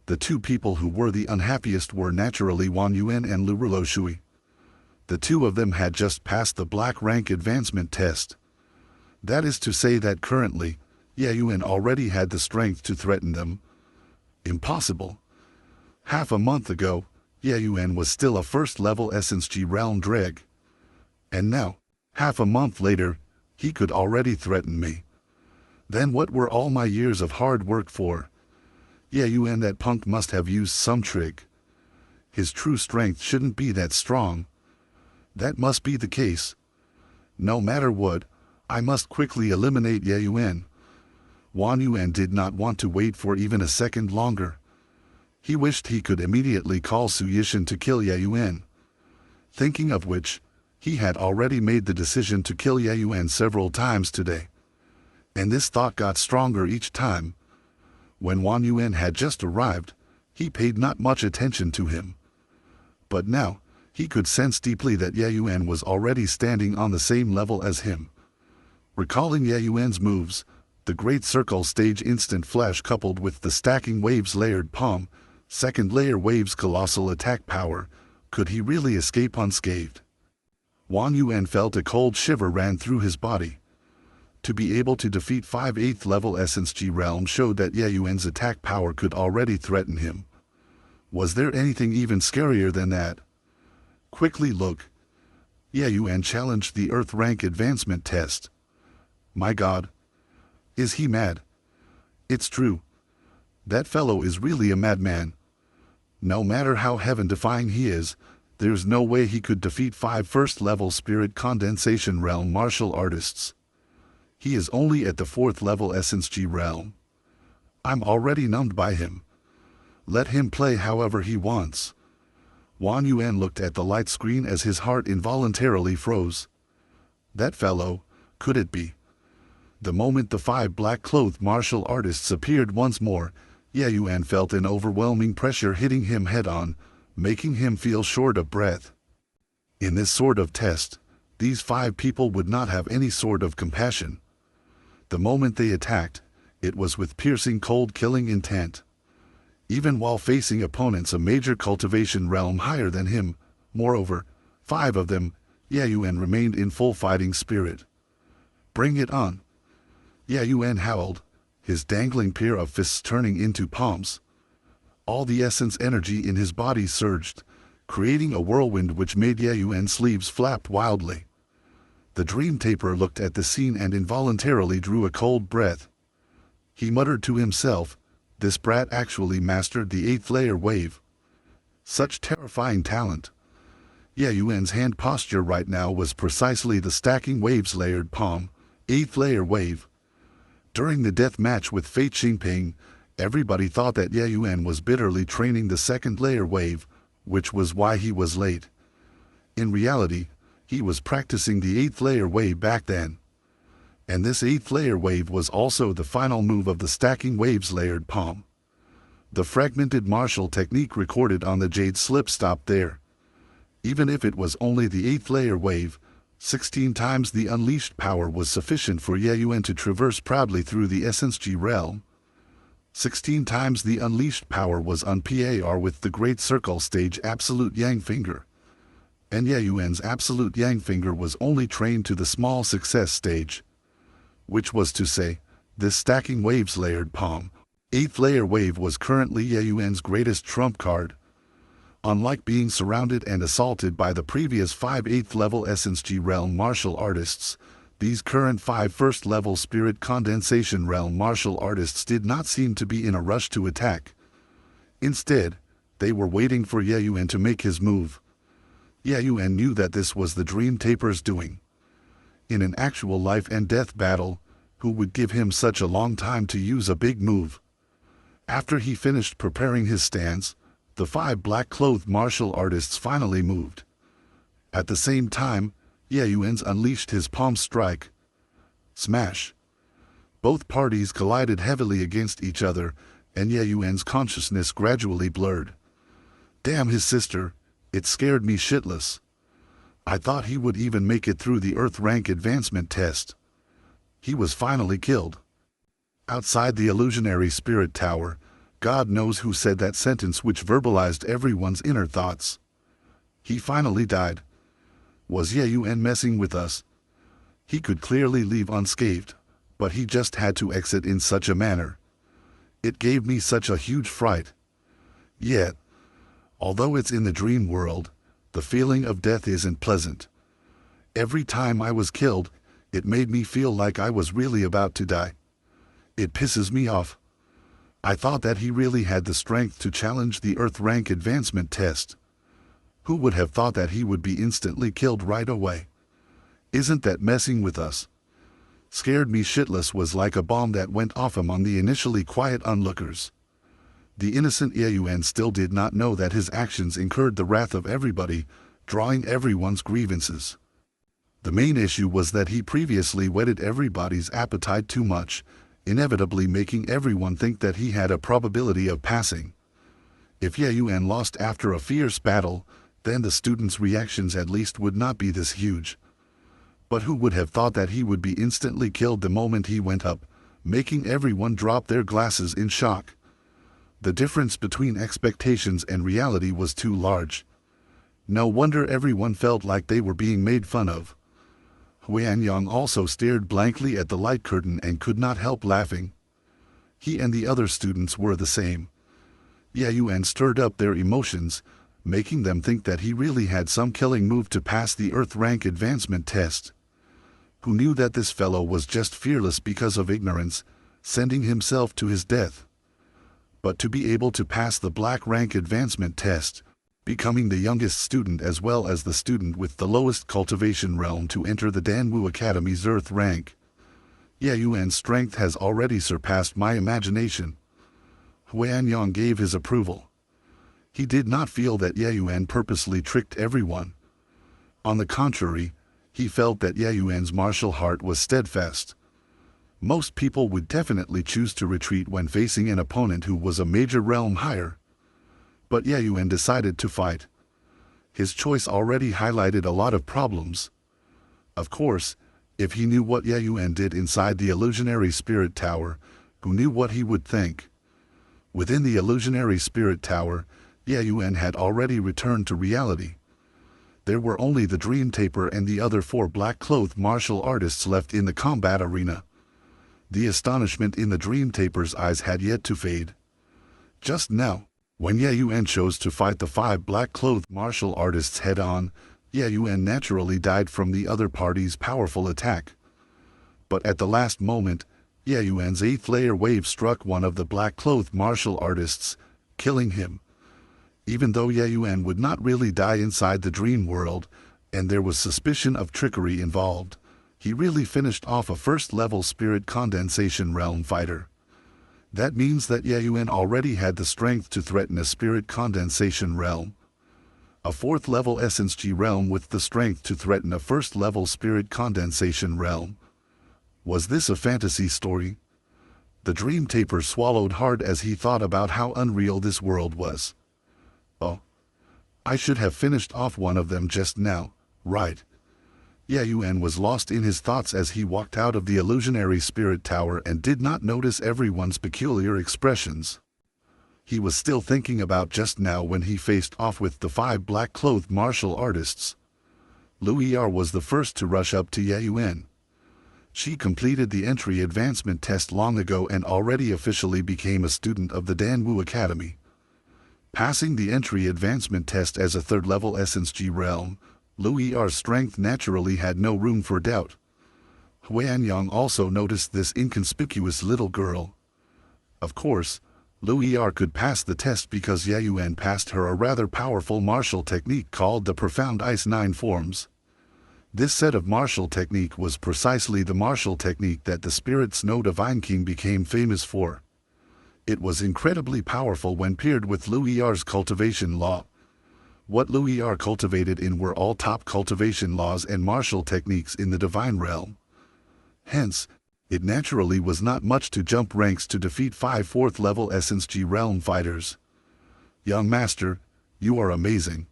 The two people who were the unhappiest were naturally Wan Yuan and Lu Shui. The two of them had just passed the black rank advancement test. That is to say that currently, Yayuan already had the strength to threaten them. Impossible. Half a month ago, Yayuan was still a first-level Essence G realm dreg. And now, half a month later, he could already threaten me. Then what were all my years of hard work for? Yayuan, that punk must have used some trick. His true strength shouldn't be that strong. That must be the case. No matter what, I must quickly eliminate Yayuan. Wan Yuan did not want to wait for even a second longer. He wished he could immediately call Su Yishan to kill Yayuan. Thinking of which, he had already made the decision to kill Yayuan several times today. And this thought got stronger each time. When Wan Yuan had just arrived, he paid not much attention to him. But now, he could sense deeply that Yayuan was already standing on the same level as him. Recalling Yayuan's moves, the Great Circle Stage Instant Flash coupled with the Stacking Waves Layered Palm, Second Layer Waves Colossal Attack Power, could he really escape unscathed? Wan Yuan felt a cold shiver ran through his body. To be able to defeat 5 8th level Essence G realm showed that Yayuan's attack power could already threaten him. Was there anything even scarier than that? Quickly look. Yayuan challenged the Earth rank advancement test. My God. Is he mad? It's true. That fellow is really a madman. No matter how heaven-defying he is, there's no way he could defeat 5 first-level Spirit Condensation Realm martial artists. He is only at the 4th level Essence G realm. I'm already numbed by him. Let him play however he wants. Wan Yuan looked at the light screen as his heart involuntarily froze. That fellow, could it be? The moment the 5 black-clothed martial artists appeared once more, Yayuan felt an overwhelming pressure hitting him head-on, making him feel short of breath. In this sort of test, these 5 people would not have any sort of compassion. The moment they attacked, it was with piercing cold-killing intent. Even while facing opponents a major cultivation realm higher than him, moreover, 5 of them, Yayuan remained in full fighting spirit. Bring it on. Yayuan howled, his dangling pair of fists turning into palms. All the essence energy in his body surged, creating a whirlwind which made Yayuan's sleeves flap wildly. The Dream Taper looked at the scene and involuntarily drew a cold breath. He muttered to himself, this brat actually mastered the 8th layer wave. Such terrifying talent. Yayuan's hand posture right now was precisely the Stacking Waves Layered Palm, 8th layer wave. During the death match with Fei Qingping, everybody thought that Yayuan was bitterly training the 2nd layer wave, which was why he was late. In reality, he was practicing the 8th layer wave back then. And this 8th layer wave was also the final move of the Stacking Waves Layered Palm. The fragmented martial technique recorded on the Jade Slip stopped there. Even if it was only the 8th layer wave, 16 times the unleashed power was sufficient for Ye Yuan to traverse proudly through the Essence G realm. 16 times the unleashed power was on par with the Great Circle stage Absolute Yang Finger. And Ye Yuan's Absolute Yang Finger was only trained to the small success stage. Which was to say, this stacking waves layered palm, 8th layer wave was currently Ye Yuan's greatest trump card. Unlike being surrounded and assaulted by the previous 5 8th level Essence G realm martial artists, these current 5 1st level Spirit Condensation realm martial artists did not seem to be in a rush to attack. Instead, they were waiting for Ye Yuan to make his move. Ye Yuan knew that this was the Dream Taper's doing. In an actual life and death battle, who would give him such a long time to use a big move? After he finished preparing his stance, the 5 black-clothed martial artists finally moved. At the same time, Ye Yuan unleashed his palm strike. Smash! Both parties collided heavily against each other, and Ye Yuan's consciousness gradually blurred. Damn his sister, it scared me shitless. I thought he would even make it through the Earth rank advancement test. He was finally killed. Outside the illusionary spirit tower, God knows who said that sentence which verbalized everyone's inner thoughts. He finally died. Was Ye Yuan messing with us? He could clearly leave unscathed, but he just had to exit in such a manner. It gave me such a huge fright. Yet, although it's in the dream world, the feeling of death isn't pleasant. Every time I was killed, it made me feel like I was really about to die. It pisses me off. I thought that he really had the strength to challenge the Earth rank advancement test. Who would have thought that he would be instantly killed right away? Isn't that messing with us? Scared me shitless was like a bomb that went off among the initially quiet onlookers. The innocent Ye Yuan still did not know that his actions incurred the wrath of everybody, drawing everyone's grievances. The main issue was that he previously whetted everybody's appetite too much, inevitably making everyone think that he had a probability of passing. If Ye Yuan lost after a fierce battle, then the students' reactions at least would not be this huge. But who would have thought that he would be instantly killed the moment he went up, making everyone drop their glasses in shock? The difference between expectations and reality was too large. No wonder everyone felt like they were being made fun of. Huanyang also stared blankly at the light curtain and could not help laughing. He and the other students were the same. Ye Yuan stirred up their emotions, making them think that he really had some killing move to pass the Earth rank advancement test. Who knew that this fellow was just fearless because of ignorance, sending himself to his death? But to be able to pass the black rank advancement test, becoming the youngest student as well as the student with the lowest cultivation realm to enter the Danwu Academy's Earth rank. Ye Yuan's strength has already surpassed my imagination. Huanyang gave his approval. He did not feel that Ye Yuan purposely tricked everyone. On the contrary, he felt that Ye Yuan's martial heart was steadfast. Most people would definitely choose to retreat when facing an opponent who was a major realm higher. But Ye Yuan decided to fight. His choice already highlighted a lot of problems. Of course, if he knew what Ye Yuan did inside the illusionary spirit tower, who knew what he would think? Within the illusionary spirit tower, Ye Yuan had already returned to reality. There were only the Dream Taper and the other 4 black-clothed martial artists left in the combat arena. The astonishment in the Dream Taper's eyes had yet to fade. Just now, when Ye Yuan chose to fight the 5 black-clothed martial artists head-on, Ye Yuan naturally died from the other party's powerful attack. But at the last moment, Ye Yuan's 8th layer wave struck one of the black-clothed martial artists, killing him. Even though Ye Yuan would not really die inside the dream world, and there was suspicion of trickery involved, he really finished off a first-level Spirit Condensation Realm fighter. That means that Ye Yuan already had the strength to threaten a Spirit Condensation Realm. A 4th-level Essence G Realm with the strength to threaten a first-level Spirit Condensation Realm. Was this a fantasy story? The Dream Taper swallowed hard as he thought about how unreal this world was. Oh, I should have finished off one of them just now, right? Ye Yuan was lost in his thoughts as he walked out of the illusionary spirit tower and did not notice everyone's peculiar expressions. He was still thinking about just now when he faced off with the 5 black-clothed martial artists. Lu Er was the first to rush up to Ye Yuan. She completed the entry advancement test long ago and already officially became a student of the Danwu Academy. Passing the entry advancement test as a 3rd level Essence G realm, Lu Er's strength naturally had no room for doubt. Huanyang also noticed this inconspicuous little girl. Of course, Lu Er could pass the test because Ye Yuan passed her a rather powerful martial technique called the Profound Ice 9 Forms. This set of martial technique was precisely the martial technique that the Spirit Snow Divine King became famous for. It was incredibly powerful when paired with Lu Er's cultivation law. What Lu Er cultivated in were all top cultivation laws and martial techniques in the divine realm. Hence, it naturally was not much to jump ranks to defeat 5 4th level Essence G realm fighters. Young Master, you are amazing.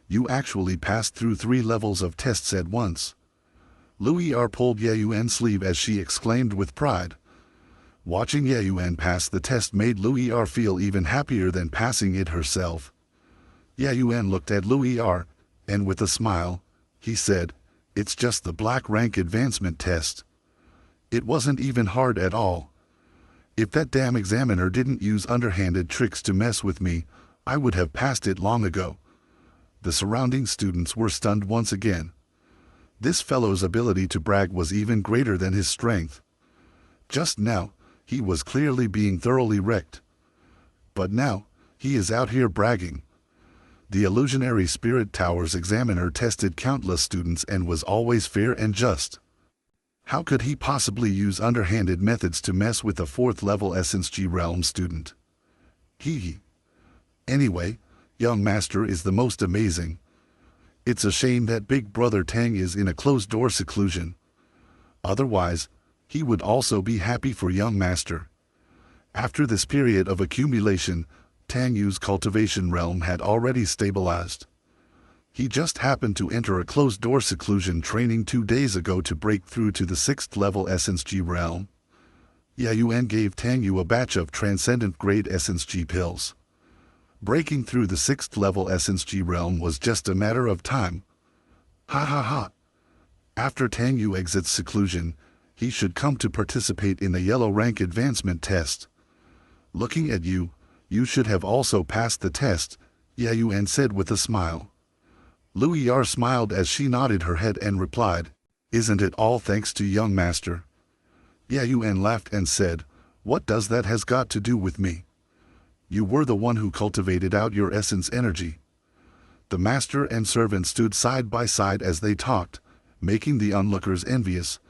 You actually passed through 3 levels of tests at once. Lu Er pulled Ye Yuan's sleeve as she exclaimed with pride. Watching Ye Yuan pass the test made Lu Er feel even happier than passing it herself. Ye Yuan looked at Lu Er, and with a smile, he said, "It's just the black rank advancement test. It wasn't even hard at all. If that damn examiner didn't use underhanded tricks to mess with me, I would have passed it long ago." The surrounding students were stunned once again. This fellow's ability to brag was even greater than his strength. Just now, he was clearly being thoroughly wrecked. But now, he is out here bragging. The illusionary spirit tower's examiner tested countless students and was always fair and just. How could he possibly use underhanded methods to mess with a 4th level Essence G realm student? Hee. Anyway, young master is the most amazing. It's a shame that big brother Tang is in a closed-door seclusion. Otherwise, he would also be happy for young master. After this period of accumulation, Tang Yu's cultivation realm had already stabilized. He just happened to enter a closed-door seclusion training 2 days ago to break through to the 6th level Essence G realm. Ye Yuan gave Tang Yu a batch of transcendent-grade Essence G pills. Breaking through the 6th level Essence G realm was just a matter of time. Ha ha ha. After Tang Yu exits seclusion, he should come to participate in the yellow rank advancement test. Looking at you, you should have also passed the test, Ye Yuan said with a smile. Lu Er smiled as she nodded her head and replied, "Isn't it all thanks to young master?" Ye Yuan laughed and said, "What does that has got to do with me? You were the one who cultivated out your essence energy." The master and servant stood side by side as they talked, making the onlookers envious.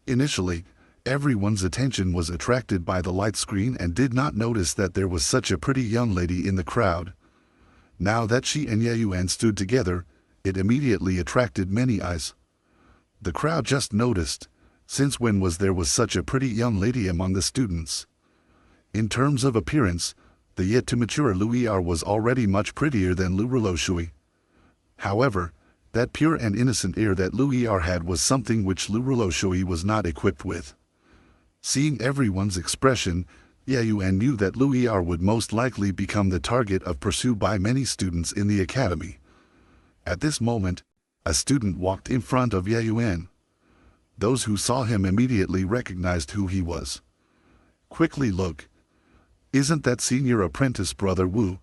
Initially, everyone's attention was attracted by the light screen and did not notice that there was such a pretty young lady in the crowd. Now that she and Ye Yuan stood together, it immediately attracted many eyes. The crowd just noticed, since when was such a pretty young lady among the students? In terms of appearance, the yet-to-mature Lu Er was already much prettier than Lu Shui. However, that pure and innocent air that Lu Er had was something which Lu Shui was not equipped with. Seeing everyone's expression, Ye Yuan knew that Lu Er would most likely become the target of pursuit by many students in the academy. At this moment, a student walked in front of Ye Yuan. Those who saw him immediately recognized who he was. "Quickly look. Isn't that senior apprentice brother Wu?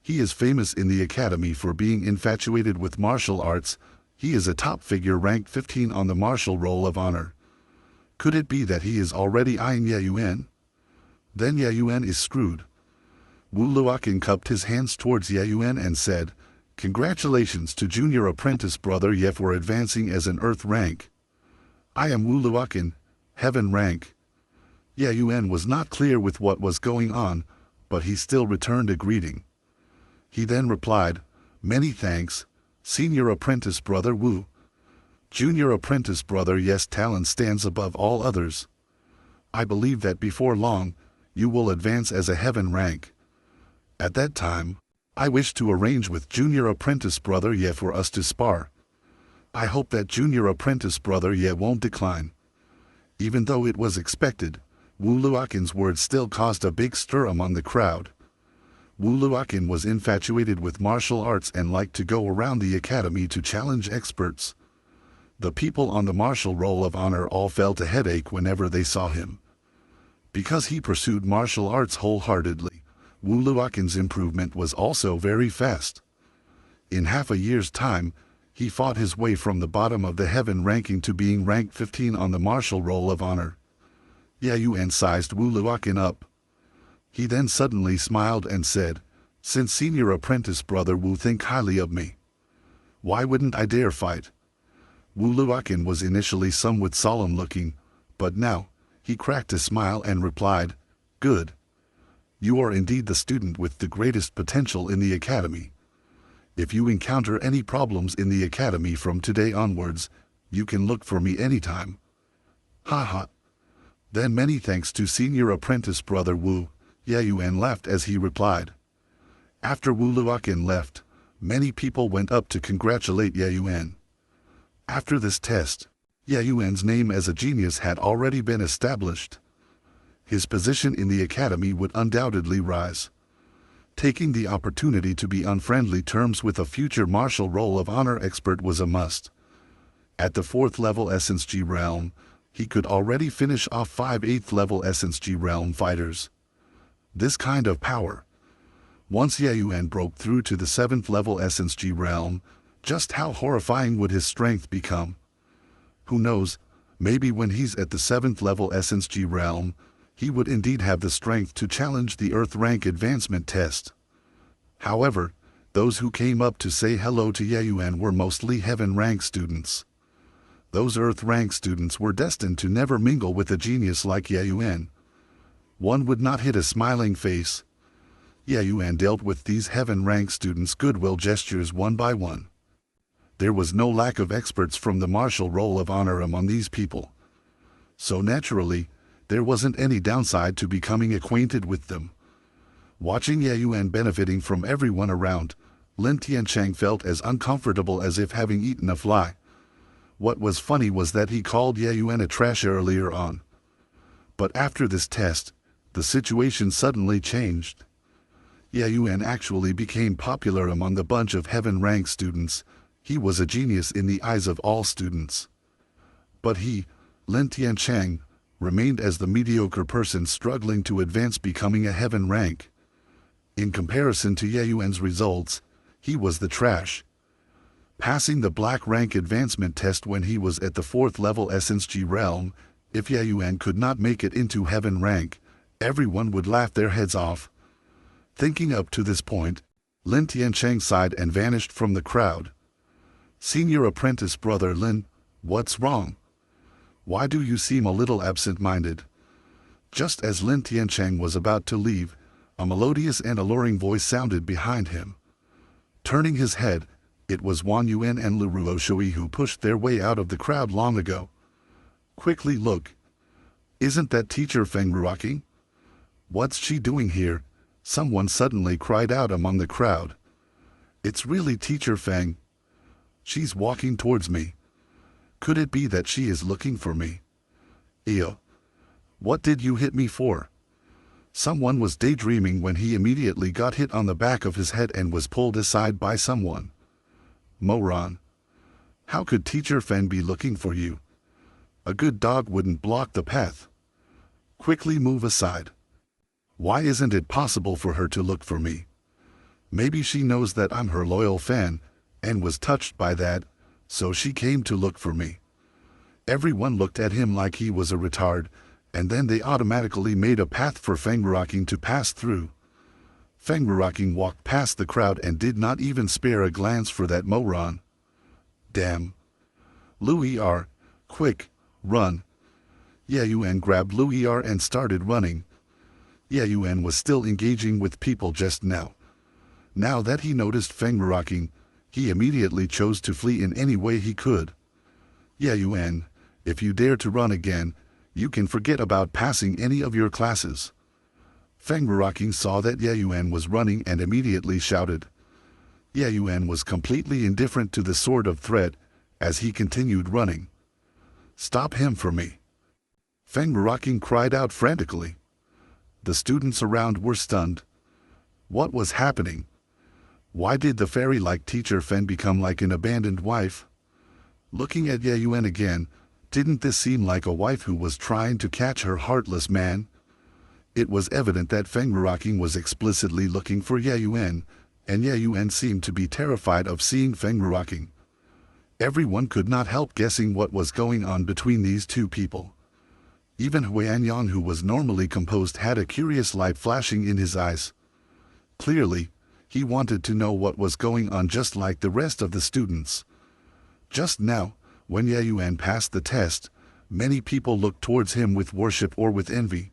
He is famous in the academy for being infatuated with martial arts. He is a top figure ranked 15 on the martial roll of honor. Could it be that he is already eyeing Ye Yuan? Then Ye Yuan is screwed." Wu Luoqin cupped his hands towards Ye Yuan and said, "Congratulations to junior apprentice brother Ye for advancing as an earth rank. I am Wu Luoqin, heaven rank." Ye Yuan was not clear with what was going on, but he still returned a greeting. He then replied, "Many thanks, senior apprentice brother Wu. Junior apprentice brother Ye's talent stands above all others. I believe that before long, you will advance as a heaven rank. At that time, I wish to arrange with junior apprentice brother Ye for us to spar. I hope that junior apprentice brother Ye won't decline. Even though it was expected, Wu Luoqin's words still caused a big stir among the crowd. Wu Luoqin was infatuated with martial arts and liked to go around the academy to challenge experts. The people on the martial roll of honor all felt a headache whenever they saw him. Because he pursued martial arts wholeheartedly, Wu Luoqin's improvement was also very fast. In half a year's time, he fought his way from the bottom of the heaven ranking to being ranked 15 on the martial roll of honor. Ye Yuan sized Wu Luoqin up. He then suddenly smiled and said, "Since senior apprentice brother Wu think highly of me, why wouldn't I dare fight?" Wu Luoqin was initially somewhat solemn looking, but now, he cracked a smile and replied, "Good. You are indeed the student with the greatest potential in the academy. If you encounter any problems in the academy from today onwards, you can look for me anytime." Ha ha. Then many thanks to senior apprentice brother Wu, Ye Yuan laughed as he replied. After Wu Luoqin left, many people went up to congratulate Ye Yuan. After this test, Ye Yuan's name as a genius had already been established. His position in the academy would undoubtedly rise. Taking the opportunity to be on friendly terms with a future martial roll of honor expert was a must. At the 4th level Essence G realm, he could already finish off 5 8th level Essence G realm fighters. This kind of power. Once Ye Yuan broke through to the 7th level Essence G realm, just how horrifying would his strength become? Who knows, maybe when he's at the 7th level Essence G realm, he would indeed have the strength to challenge the Earth rank advancement test. However, those who came up to say hello to Ye Yuan were mostly Heaven rank students. Those Earth rank students were destined to never mingle with a genius like Ye Yuan. One would not hit a smiling face. Ye Yuan dealt with these Heaven rank students' goodwill gestures one by one. There was no lack of experts from the martial roll of honor among these people. So naturally, there wasn't any downside to becoming acquainted with them. Watching Ye Yuan benefiting from everyone around, Lin Tiancheng felt as uncomfortable as if having eaten a fly. What was funny was that he called Ye Yuan a trash earlier on. But after this test, the situation suddenly changed. Ye Yuan actually became popular among the bunch of Heaven rank students. He was a genius in the eyes of all students. But he, Lin Tiancheng, remained as the mediocre person struggling to advance becoming a Heaven rank. In comparison to Ye Yuan's results, he was the trash. Passing the black rank advancement test when he was at the 4th level Essence G realm, if Ye Yuan could not make it into Heaven rank, everyone would laugh their heads off. Thinking up to this point, Lin Tiancheng sighed and vanished from the crowd. Senior apprentice brother Lin, what's wrong? Why do you seem a little absent-minded? Just as Lin Tiancheng was about to leave, a melodious and alluring voice sounded behind him. Turning his head, it was Wang Yuan and Lu Ruoshui who pushed their way out of the crowd long ago. Quickly look. Isn't that teacher Feng Ruoqing? What's she doing here? Someone suddenly cried out among the crowd. It's really teacher Feng. She's walking towards me. Could it be that she is looking for me? Ew. What did you hit me for? Someone was daydreaming when he immediately got hit on the back of his head and was pulled aside by someone. Moron. How could teacher Feng be looking for you? A good dog wouldn't block the path. Quickly move aside. Why isn't it possible for her to look for me? Maybe she knows that I'm her loyal fan, and was touched by that, so she came to look for me. Everyone looked at him like he was a retard, and then they automatically made a path for Feng Ruoqing to pass through. Feng Ruoqing walked past the crowd and did not even spare a glance for that moron. Damn. Lu Er, quick, run. Ye Yuan grabbed Lu Er and started running. Ye Yuan was still engaging with people just now. Now that he noticed Feng Ruoqing, he immediately chose to flee in any way he could. Ye Yuan, if you dare to run again, you can forget about passing any of your classes. Feng Ruoqing saw that Ye Yuan was running and immediately shouted. Ye Yuan was completely indifferent to the sort of threat, as he continued running. "Stop him for me!" Feng Ruoqing cried out frantically. The students around were stunned. What was happening? Why did the fairy-like teacher Fen become like an abandoned wife? Looking at Ye Yuan again, didn't this seem like a wife who was trying to catch her heartless man? It was evident that Feng Ruoqing was explicitly looking for Ye Yuan, and Ye Yuan seemed to be terrified of seeing Feng Ruoqing. Everyone could not help guessing what was going on between these two people. Even Huanyang, who was normally composed, had a curious light flashing in his eyes. Clearly, he wanted to know what was going on just like the rest of the students. Just now, when Ye Yuan passed the test, many people looked towards him with worship or with envy.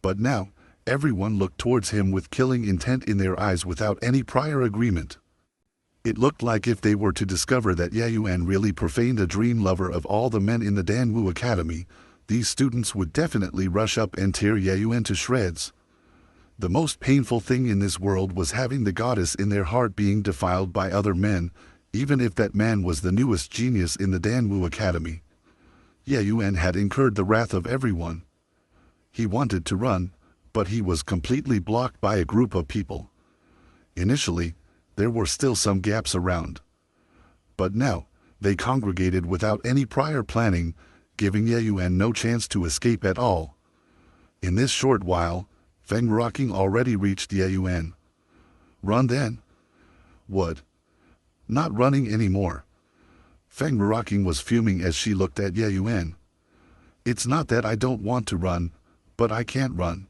But now, everyone looked towards him with killing intent in their eyes without any prior agreement. It looked like if they were to discover that Ye Yuan really profaned a dream lover of all the men in the Danwu Academy, these students would definitely rush up and tear Ye Yuan to shreds. The most painful thing in this world was having the goddess in their heart being defiled by other men, even if that man was the newest genius in the Danwu Academy. Ye Yuan had incurred the wrath of everyone. He wanted to run, but he was completely blocked by a group of people. Initially, there were still some gaps around. But now, they congregated without any prior planning, giving Ye Yuan no chance to escape at all. In this short while, Feng Ruoqing already reached Ye Yuan. Run then? What? Not running anymore. Feng Ruoqing was fuming as she looked at Ye Yuan. It's not that I don't want to run, but I can't run.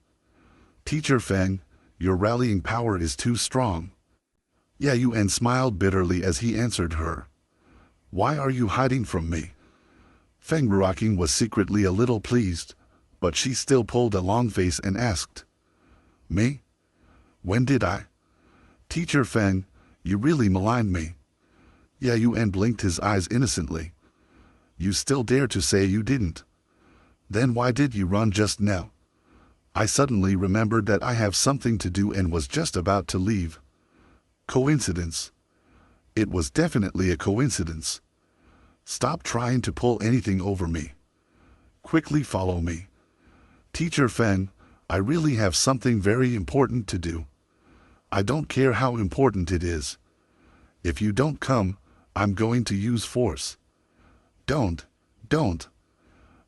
Teacher Feng, your rallying power is too strong. Ye Yuan smiled bitterly as he answered her. Why are you hiding from me? Feng Ruoqing was secretly a little pleased, but she still pulled a long face and asked. Me? When did I? Teacher Feng, you really maligned me. Ye Yuan blinked his eyes innocently. You still dare to say you didn't? Then why did you run just now? I suddenly remembered that I have something to do and was just about to leave. Coincidence? It was definitely a coincidence. Stop trying to pull anything over me. Quickly follow me. Teacher Feng, I really have something very important to do. I don't care how important it is. If you don't come, I'm going to use force. Don't.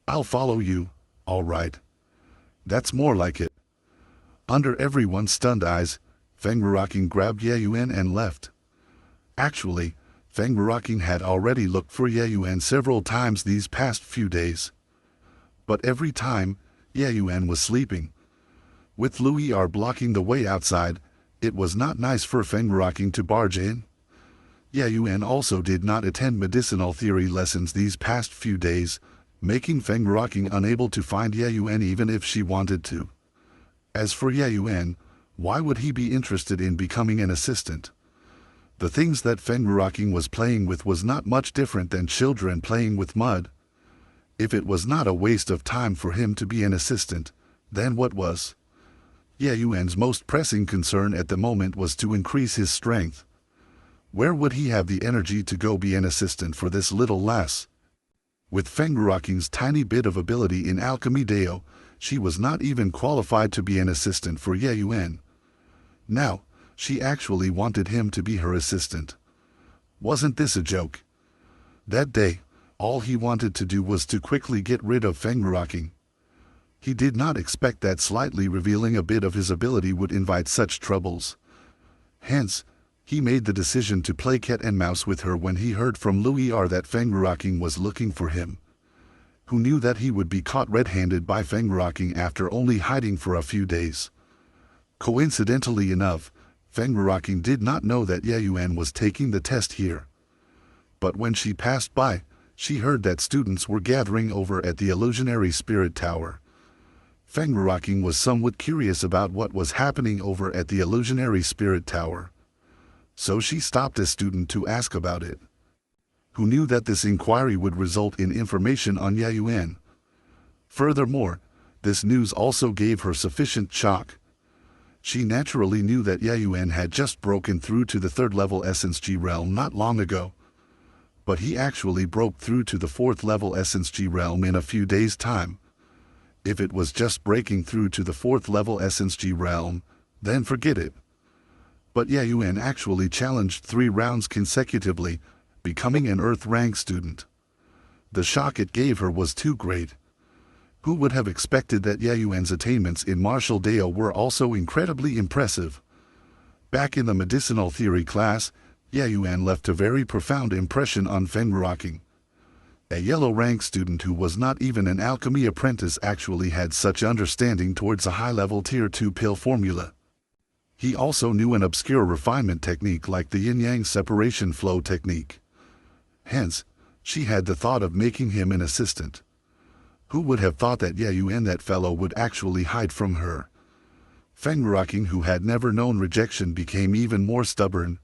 I'll follow you, all right. That's more like it. Under everyone's stunned eyes, Feng Ruoqing grabbed Ye Yuan and left. Actually, Feng Ruoqing had already looked for Ye Yuan several times these past few days. But every time, Ye Yuan was sleeping. With Louis R blocking the way outside, it was not nice for Feng Ruoqing to barge in. Ye Yuan also did not attend medicinal theory lessons these past few days, making Feng Ruoqing unable to find Ye Yuan even if she wanted to. As for Ye Yuan, why would he be interested in becoming an assistant? The things that Feng Ruoqing was playing with was not much different than children playing with mud. If it was not a waste of time for him to be an assistant, then what was? Ye Yuan's most pressing concern at the moment was to increase his strength. Where would he have the energy to go be an assistant for this little lass? With Feng Ruoqing's tiny bit of ability in Alchemy Deo, she was not even qualified to be an assistant for Ye Yuan. Now, she actually wanted him to be her assistant. Wasn't this a joke? That day, all he wanted to do was to quickly get rid of Feng Ruoqing. He did not expect that slightly revealing a bit of his ability would invite such troubles. Hence, he made the decision to play cat and mouse with her when he heard from Louis R that Feng Ruoqing was looking for him. Who knew that he would be caught red-handed by Feng Ruoqing after only hiding for a few days? Coincidentally enough, Feng Ruoqing did not know that Ye Yuan was taking the test here. But when she passed by, she heard that students were gathering over at the illusionary spirit tower. Feng Ruoqing was somewhat curious about what was happening over at the illusionary spirit tower. So she stopped a student to ask about it. Who knew that this inquiry would result in information on Ye Yuan? Furthermore, this news also gave her sufficient shock. She naturally knew that Ye Yuan had just broken through to the third-level Essence G realm not long ago. but he actually broke through to the 4th level xianxia realm in a few days' time. If it was just breaking through to the 4th level xianxia realm, then forget it. But Ye Yuan actually challenged 3 rounds consecutively, becoming an Earth rank student. The shock it gave her was too great. Who would have expected that Ye Yuan's attainments in martial Dao were also incredibly impressive? Back in the medicinal theory class, Ye Yuan left a very profound impression on Feng Wuxia. A yellow rank student who was not even an alchemy apprentice actually had such understanding towards a high-level Tier 2 pill formula. He also knew an obscure refinement technique like the yin-yang separation flow technique. Hence, she had the thought of making him an assistant. Who would have thought that Ye Yuan, that fellow, would actually hide from her? Feng Wuxia, who had never known rejection, became even more stubborn.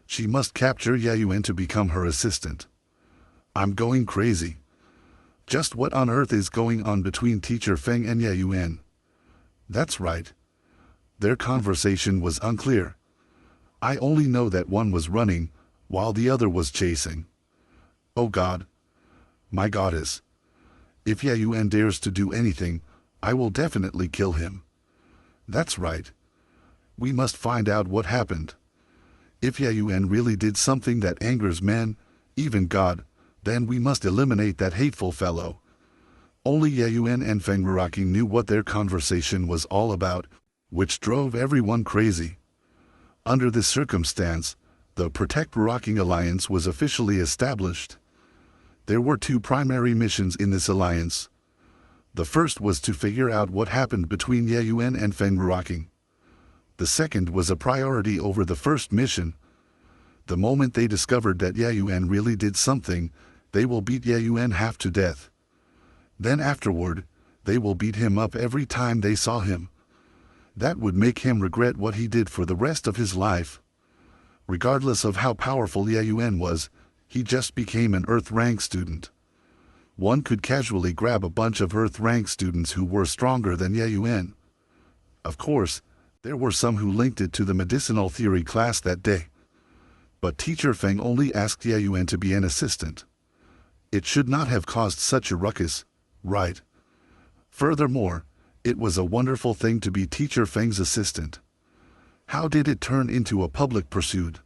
She must capture Ye Yuan to become her assistant. I'm going crazy. Just what on earth is going on between Teacher Feng and Ye Yuan? That's right. Their conversation was unclear. I only know that one was running, while the other was chasing. Oh God. My goddess. If Ye Yuan dares to do anything, I will definitely kill him. That's right. We must find out what happened. If Ye Yuan really did something that angers men, even God, then we must eliminate that hateful fellow. Only Ye Yuan and Feng Wuxia knew what their conversation was all about, which drove everyone crazy. Under this circumstance, the Protect Wuxia Alliance was officially established. There were 2 primary missions in this alliance. The first was to figure out what happened between Ye Yuan and Feng Wuxia. The second was a priority over the first mission. The moment they discovered that Ye Yuan really did something, they will beat Ye Yuan half to death. Then afterward, they will beat him up every time they saw him. That would make him regret what he did for the rest of his life. Regardless of how powerful Ye Yuan was, he just became an Earth rank student. One could casually grab a bunch of Earth rank students who were stronger than Ye Yuan. Of course, there were some who linked it to the medicinal theory class that day. But Teacher Feng only asked Ye Yuan to be an assistant. It should not have caused such a ruckus, right? Furthermore, it was a wonderful thing to be Teacher Feng's assistant. How did it turn into a public pursuit?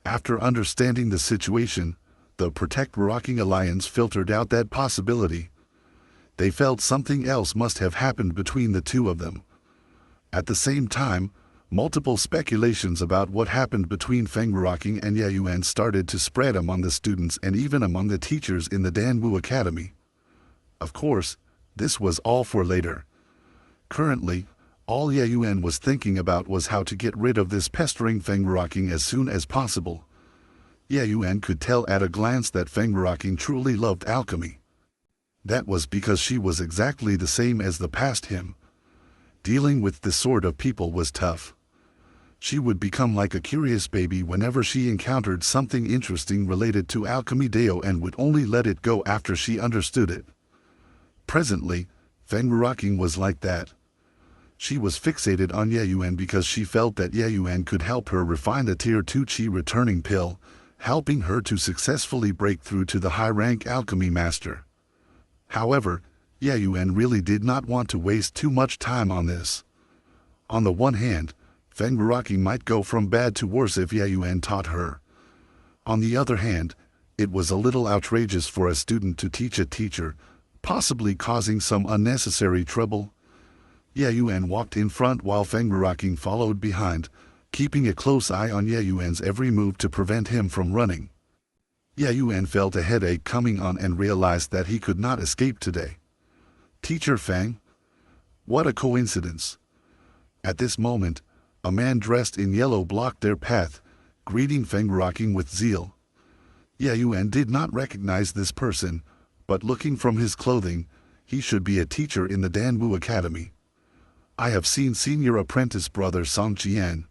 After understanding the situation, the Protect Wuxia Alliance filtered out that possibility. They felt something else must have happened between the 2 of them. At the same time, multiple speculations about what happened between Feng Wuxia and Ye Yuan started to spread among the students and even among the teachers in the Danwu Academy. Of course, this was all for later. Currently, all Ye Yuan was thinking about was how to get rid of this pestering Feng Wuxia as soon as possible. Ye Yuan could tell at a glance that Feng Wuxia truly loved alchemy. That was because she was exactly the same as the past him. Dealing with this sort of people was tough. She would become like a curious baby whenever she encountered something interesting related to alchemy Dao and would only let it go after she understood it. Presently, Feng Wuxia was like that. She was fixated on Ye Yuan because she felt that Ye Yuan could help her refine the Tier 2 Qi returning pill, helping her to successfully break through to the high-rank alchemy master. However, Ye Yuan really did not want to waste too much time on this. On the one hand, Feng Wuxia might go from bad to worse if Ye Yuan taught her. On the other hand, it was a little outrageous for a student to teach a teacher, possibly causing some unnecessary trouble. Ye Yuan walked in front while Feng Wuxia followed behind, keeping a close eye on Ye Yuan's every move to prevent him from running. Ye Yuan felt a headache coming on and realized that he could not escape today. Teacher Feng? What a coincidence. At this moment, a man dressed in yellow blocked their path, greeting Feng Wuxia with zeal. Ye Yuan did not recognize this person, but looking from his clothing, he should be a teacher in the Danwu Academy. I have seen senior apprentice brother Song Qian.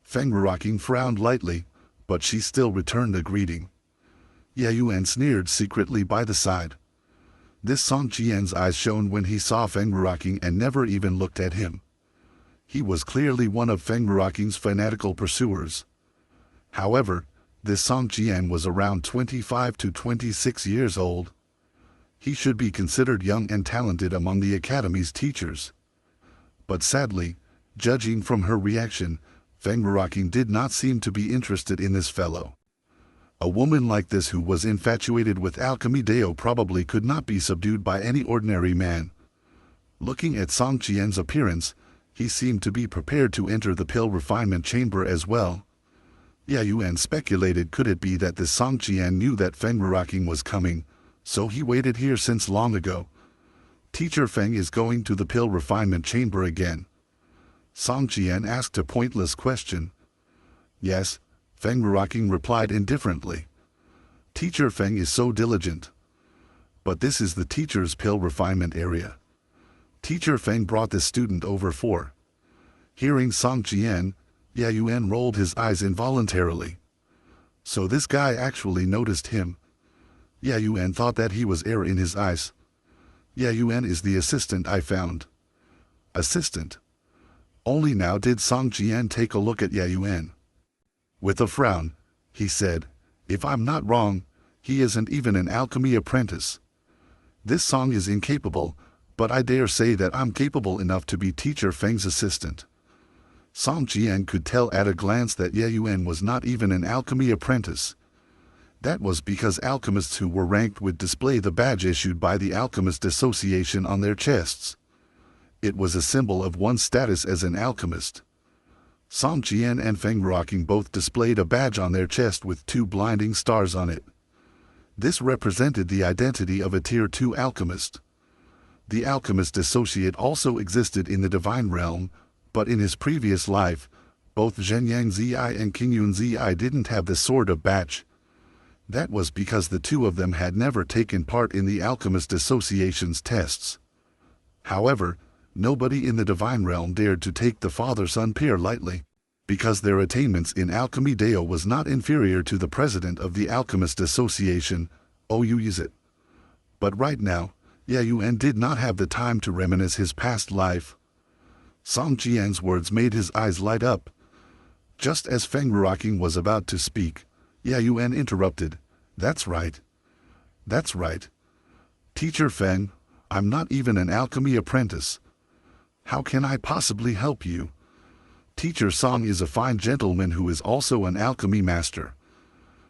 Feng Wuxia frowned lightly, but she still returned the greeting. Ye Yuan sneered secretly by the side. This Song Qian's eyes shone when he saw Feng Wuxia and never even looked at him. He was clearly one of Feng Wuxia's fanatical pursuers. However, This Song Jian was around 25 to 26 years old. He should be considered young and talented among the academy's teachers. But sadly, judging from her reaction, Feng Ruoqing did not seem to be interested in this fellow. A woman like this who was infatuated with alchemy Dao probably could not be subdued by any ordinary man. Looking at Song Jian's appearance, he seemed to be prepared to enter the pill refinement chamber as well. Ye Yuan speculated, could it be that this Song Jian knew that Feng Ruoqing was coming, so he waited here since long ago. Teacher Feng is going to the pill refinement chamber again. Song Jian asked a pointless question. Yes, Feng Ruoqing replied indifferently. Teacher Feng is so diligent. But this is the teacher's pill refinement area. Teacher Feng brought this student over for. Hearing Song Jian, Ye Yuan rolled his eyes involuntarily. So this guy actually noticed him. Ye Yuan thought that he was error in his eyes. Ye Yuan is the assistant I found. Assistant. Only now did Song Jian take a look at Ye Yuan. With a frown, he said, if I'm not wrong, he isn't even an alchemy apprentice. This Song is incapable, but I dare say that I'm capable enough to be Teacher Feng's assistant. Song Jian could tell at a glance that Ye Yuan was not even an alchemy apprentice. That was because alchemists who were ranked would display the badge issued by the Alchemist Association on their chests. It was a symbol of one's status as an alchemist. Song Jian and Feng Ruoqing both displayed a badge on their chest with 2 blinding stars on it. This represented the identity of a Tier 2 alchemist. The Alchemist Associate also existed in the Divine Realm, but in his previous life, both xianxia and yunzi didn't have the sort of badge. That was because the 2 of them had never taken part in the Alchemist Association's tests. However, nobody in the Divine Realm dared to take the father-son pair lightly, because their attainments in alchemy Dao was not inferior to the president of the Alchemist Association, Ouyuzit. But right now, Ye Yuan did not have the time to reminisce his past life. Song Jian's words made his eyes light up. Just as Feng Ruoqing was about to speak, Ye Yuan interrupted. That's right. That's right. Teacher Feng, I'm not even an alchemy apprentice. How can I possibly help you? Teacher Song is a fine gentleman who is also an alchemy master.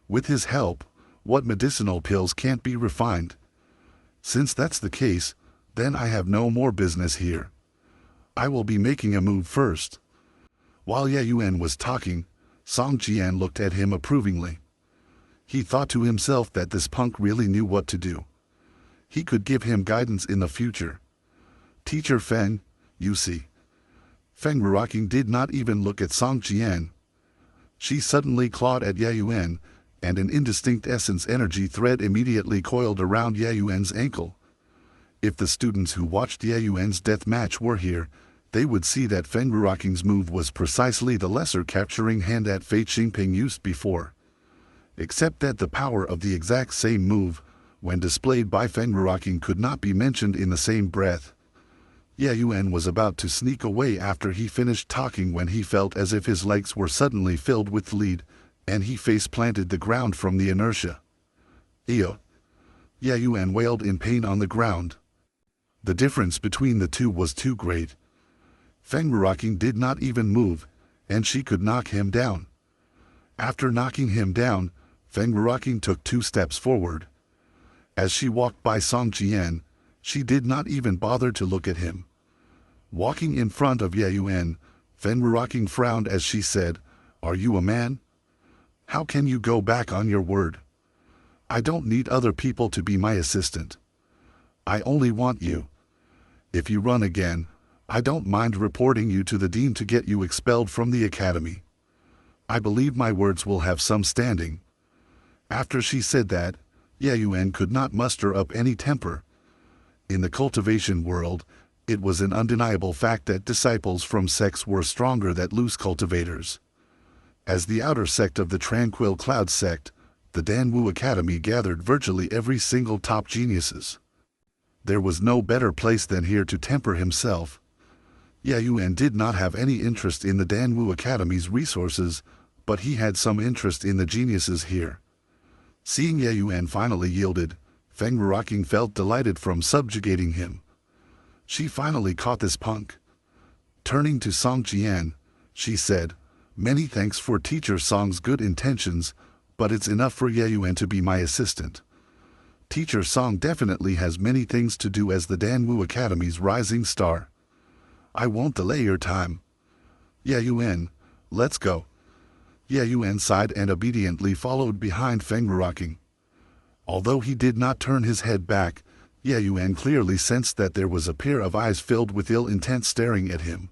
With his help, what medicinal pills can't be refined? Since that's the case, then I have no more business here. I will be making a move first. While Ye Yuan was talking, Song Jian looked at him approvingly. He thought to himself that this punk really knew what to do. He could give him guidance in the future. Teacher Feng, you see. Feng Ruoqing did not even look at Song Jian. She suddenly clawed at Ye Yuan, and an indistinct essence energy thread immediately coiled around Ye Yuan's ankle. If the students who watched Ye Yuan's death match were here, they would see that Feng Ruoqing's move was precisely the lesser capturing hand that Fei Qingping used before. Except that the power of the exact same move, when displayed by Feng Ruoqing, could not be mentioned in the same breath. Ye Yuan was about to sneak away after he finished talking when he felt as if his legs were suddenly filled with lead, and he face-planted the ground from the inertia. Eyo! Ye Yuan wailed in pain on the ground. The difference between the 2 was too great. Feng Ruoqing did not even move, and she could knock him down. After knocking him down, Feng Ruoqing took 2 steps forward. As she walked by Song Jian, she did not even bother to look at him. Walking in front of Ye Yuan, Feng Ruoqing frowned as she said, "Are you a man? How can you go back on your word? I don't need other people to be my assistant. I only want you. If you run again, I don't mind reporting you to the dean to get you expelled from the academy. I believe my words will have some standing." After she said that, Ye Yuan could not muster up any temper. In the cultivation world, it was an undeniable fact that disciples from sects were stronger than loose cultivators. As the outer sect of the Tranquil Cloud sect, the Danwu Academy gathered virtually every single top geniuses. There was no better place than here to temper himself. Ye Yuan did not have any interest in the Danwu Academy's resources, but he had some interest in the geniuses here. Seeing Ye Yuan finally yielded, Feng Wuxia felt delighted from subjugating him. She finally caught this punk. Turning to Song Qian, she said, "Many thanks for Teacher Song's good intentions, but it's enough for Ye Yuan to be my assistant. Teacher Song definitely has many things to do as the Danwu Academy's rising star. I won't delay your time. Ye Yuan, let's go." Ye Yuan sighed and obediently followed behind Feng Wuxia. Although he did not turn his head back, Ye Yuan clearly sensed that there was a pair of eyes filled with ill intent staring at him.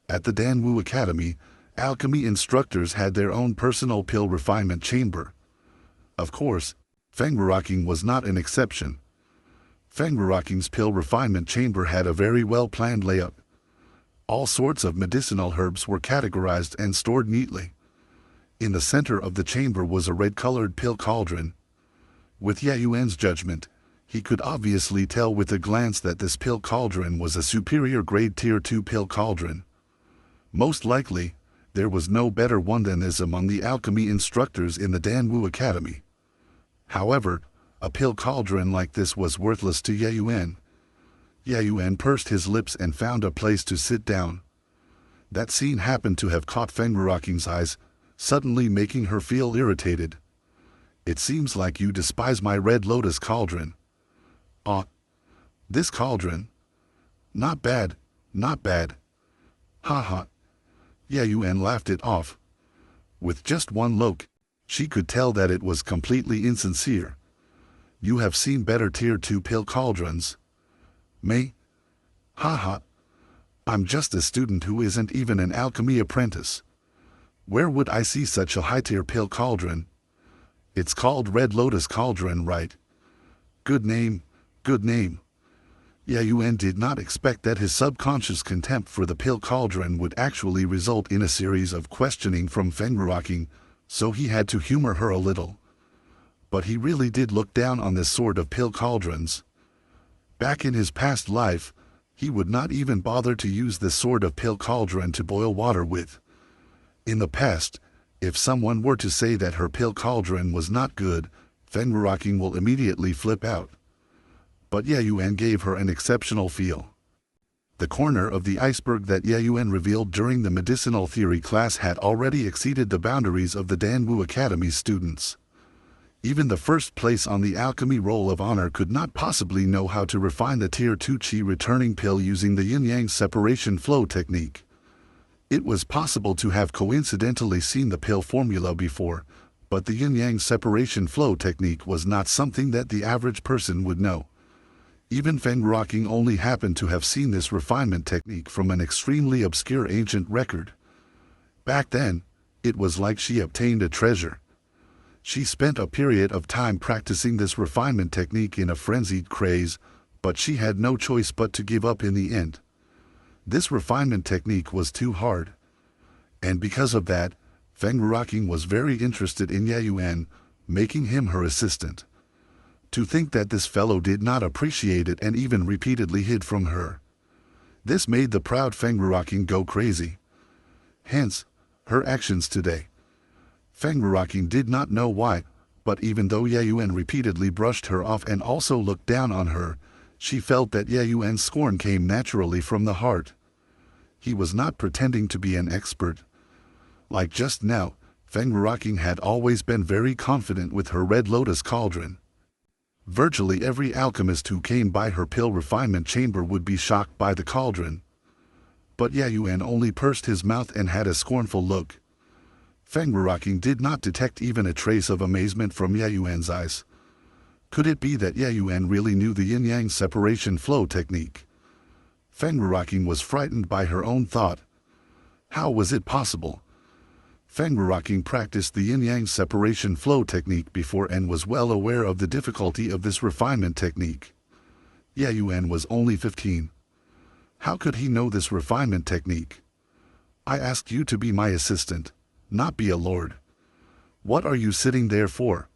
At the Danwu Academy, alchemy instructors had their own personal pill refinement chamber. Of course, Feng Wuxia was not an exception. Feng Wuxia's pill refinement chamber had a very well-planned layout. All sorts of medicinal herbs were categorized and stored neatly. In the center of the chamber was a red-colored pill cauldron. With Ye Yuan's judgment, he could obviously tell with a glance that this pill cauldron was a superior grade Tier 2 pill cauldron. Most likely, there was no better one than this among the alchemy instructors in the Danwu Academy. However, a pill cauldron like this was worthless to Ye Yuan. Ye Yuan pursed his lips and found a place to sit down. That scene happened to have caught Feng Wuxia's eyes, suddenly making her feel irritated. "It seems like you despise my red lotus cauldron." "Ah, this cauldron? Not bad, not bad. Ha ha." Ye Yuan laughed it off. With just one look, she could tell that it was completely insincere. "You have seen better Tier 2 pill cauldrons." "Me? Ha ha. I'm just a student who isn't even an alchemy apprentice. Where would I see such a high-tier pill cauldron? It's called Red Lotus Cauldron, right? Good name, good name." Ye Yuan did not expect that his subconscious contempt for the pill cauldron would actually result in a series of questioning from Feng Wuxia, so he had to humor her a little. But he really did look down on this sort of pill cauldrons. Back in his past life, he would not even bother to use this sort of pill cauldron to boil water with. In the past, if someone were to say that her pill cauldron was not good, Feng Wuxia will immediately flip out. But Ye Yuan gave her an exceptional feel. The corner of the iceberg that Ye Yuan revealed during the medicinal theory class had already exceeded the boundaries of the Danwu Academy students. Even the first place on the alchemy roll of honor could not possibly know how to refine the Tier 2 Qi returning pill using the yin-yang separation flow technique. It was possible to have coincidentally seen the pill formula before, but the yin-yang separation flow technique was not something that the average person would know. Even Feng Wuxia only happened to have seen this refinement technique from an extremely obscure ancient record. Back then, it was like she obtained a treasure. She spent a period of time practicing this refinement technique in a frenzied craze, but she had no choice but to give up in the end. This refinement technique was too hard. And because of that, Feng Wuxia was very interested in Ye Yuan, making him her assistant. To think that this fellow did not appreciate it and even repeatedly hid from her. This made the proud Feng Wuxia go crazy. Hence, her actions today. Feng Wuxia did not know why, but even though Ye Yuan repeatedly brushed her off and also looked down on her, she felt that Ye Yuan's scorn came naturally from the heart. He was not pretending to be an expert. Like just now, Feng Wuxia had always been very confident with her Red Lotus cauldron. Virtually every alchemist who came by her pill refinement chamber would be shocked by the cauldron. But Ye Yuan only pursed his mouth and had a scornful look. Feng Wuxia did not detect even a trace of amazement from Ye Yuan's eyes. Could it be that Ye Yuan really knew the yin-yang separation flow technique? Feng Wuxia was frightened by her own thought. How was it possible? Feng Wuxia practiced the yin-yang separation flow technique before and was well aware of the difficulty of this refinement technique. Ye Yuan was only 15. How could he know this refinement technique? "I asked you to be my assistant, not be a lord. What are you sitting there for?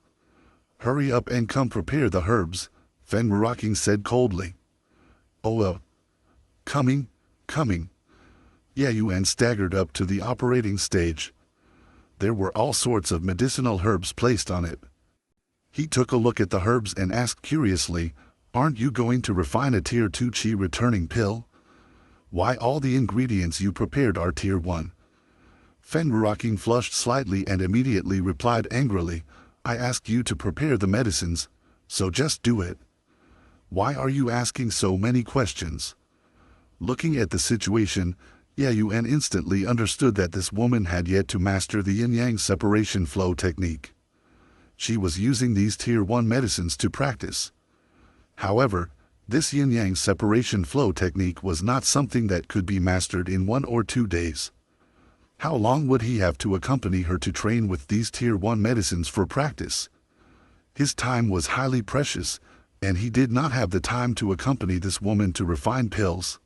Hurry up and come prepare the herbs," Feng Wuxia said coldly. "Oh, coming. Ye Yuan staggered up to the operating stage. There were all sorts of medicinal herbs placed on it. He took a look at the herbs and asked curiously, "Aren't you going to refine a Tier 2 Qi returning pill? Why, all the ingredients you prepared are Tier 1. Feng Wuxia flushed slightly and immediately replied angrily, "I asked you to prepare the medicines, so just do it. Why are you asking so many questions?" Looking at the situation, Ye Yuan instantly understood that this woman had yet to master the yin-yang separation flow technique. She was using these Tier 1 medicines to practice. However, this yin-yang separation flow technique was not something that could be mastered in 1 or 2 days. How long would he have to accompany her to train with these Tier 1 medicines for practice? His time was highly precious, and he did not have the time to accompany this woman to refine pills.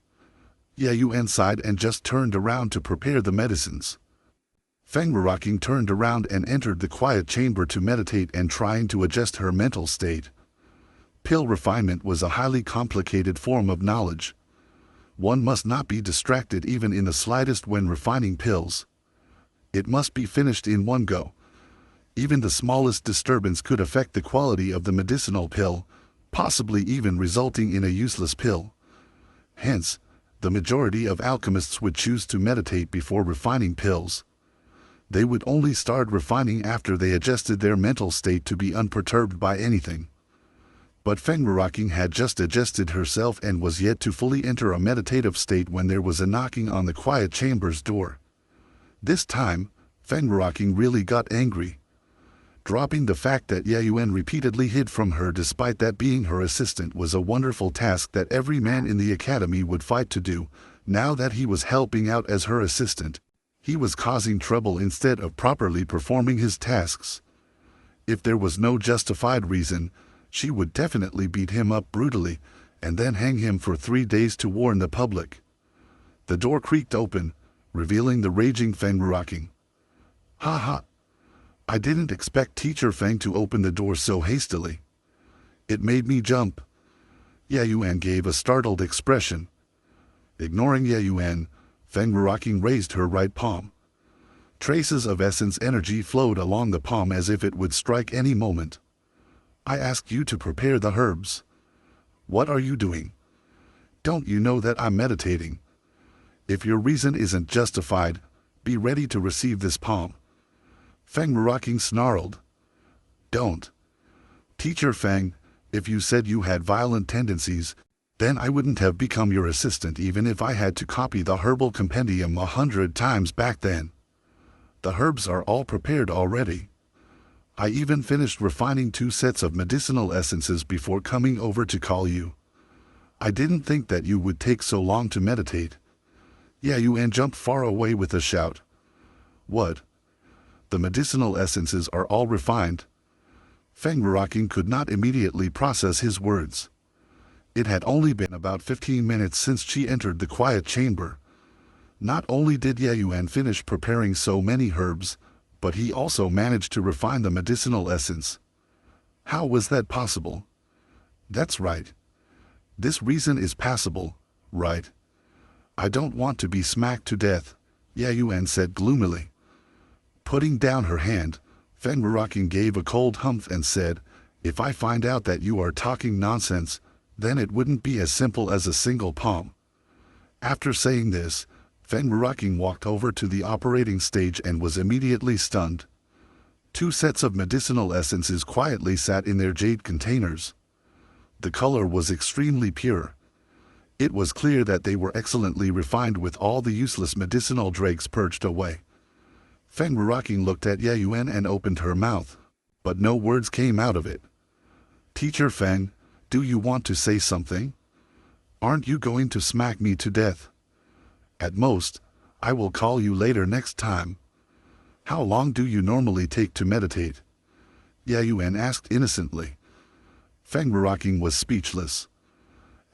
Ye Yuan sighed and just turned around to prepare the medicines. Feng Wuxia turned around and entered the quiet chamber to meditate and trying to adjust her mental state. Pill refinement was a highly complicated form of knowledge. One must not be distracted even in the slightest when refining pills. It must be finished in one go. Even the smallest disturbance could affect the quality of the medicinal pill, possibly even resulting in a useless pill. Hence, the majority of alchemists would choose to meditate before refining pills. They would only start refining after they adjusted their mental state to be unperturbed by anything. But Feng Wuxia had just adjusted herself and was yet to fully enter a meditative state when there was a knocking on the quiet chamber's door. This time, Feng Wuxia really got angry. Dropping the fact that Ye Yuan repeatedly hid from her despite that being her assistant was a wonderful task that every man in the academy would fight to do, now that he was helping out as her assistant, he was causing trouble instead of properly performing his tasks. If there was no justified reason, she would definitely beat him up brutally, and then hang him for 3 days to warn the public. The door creaked open, revealing the raging Feng Wuxia. "Ha ha! I didn't expect Teacher Feng to open the door so hastily. It made me jump." Ye Yuan gave a startled expression. Ignoring Ye Yuan, Feng Wuxia raised her right palm. Traces of essence energy flowed along the palm as if it would strike any moment. "I asked you to prepare the herbs. What are you doing? Don't you know that I'm meditating? If your reason isn't justified, be ready to receive this palm." Feng Wuxia snarled. "Don't. Teacher Feng, if you said you had violent tendencies, then I wouldn't have become your assistant even if I had to copy the herbal compendium 100 times back then. The herbs are all prepared already. I even finished refining 2 sets of medicinal essences before coming over to call you. I didn't think that you would take so long to meditate." Ye Yuan jumped far away with a shout. "What? The medicinal essences are all refined?" Feng Wuxia could not immediately process his words. It had only been about 15 minutes since she entered the quiet chamber. Not only did Ye Yuan finish preparing so many herbs, but he also managed to refine the medicinal essence. How was that possible? That's right. This reason is passable, right? I don't want to be smacked to death, Ye Yuan said gloomily. Putting down her hand, Feng Wuxia gave a cold humph and said, "If I find out that you are talking nonsense, then it wouldn't be as simple as a single palm." After saying this, Feng Wuxia walked over to the operating stage and was immediately stunned. 2 sets of medicinal essences quietly sat in their jade containers. The color was extremely pure. It was clear that they were excellently refined with all the useless medicinal dregs purged away. Feng Wuxia looked at Ye Yuan and opened her mouth, but no words came out of it. "Teacher Feng, do you want to say something? Aren't you going to smack me to death? At most, I will call you later next time. How long do you normally take to meditate?" Ye Yuan asked innocently. Feng Wuxia was speechless.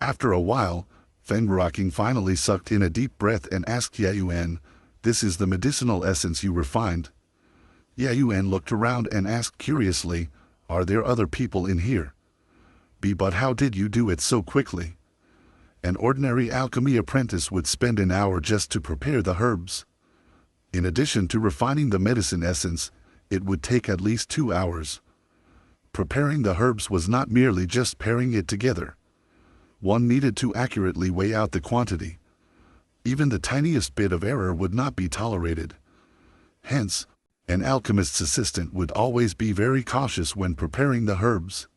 After a while, Feng Wuxia finally sucked in a deep breath and asked Ye Yuan, "This is the medicinal essence you refined?" Ye Yuan looked around and asked curiously, "Are there other people in here?" But how did you do it so quickly? An ordinary alchemy apprentice would spend an hour just to prepare the herbs." In addition to refining the medicine essence, it would take at least 2 hours. Preparing the herbs was not merely just pairing it together. One needed to accurately weigh out the quantity. Even the tiniest bit of error would not be tolerated. Hence, an alchemist's assistant would always be very cautious when preparing the herbs.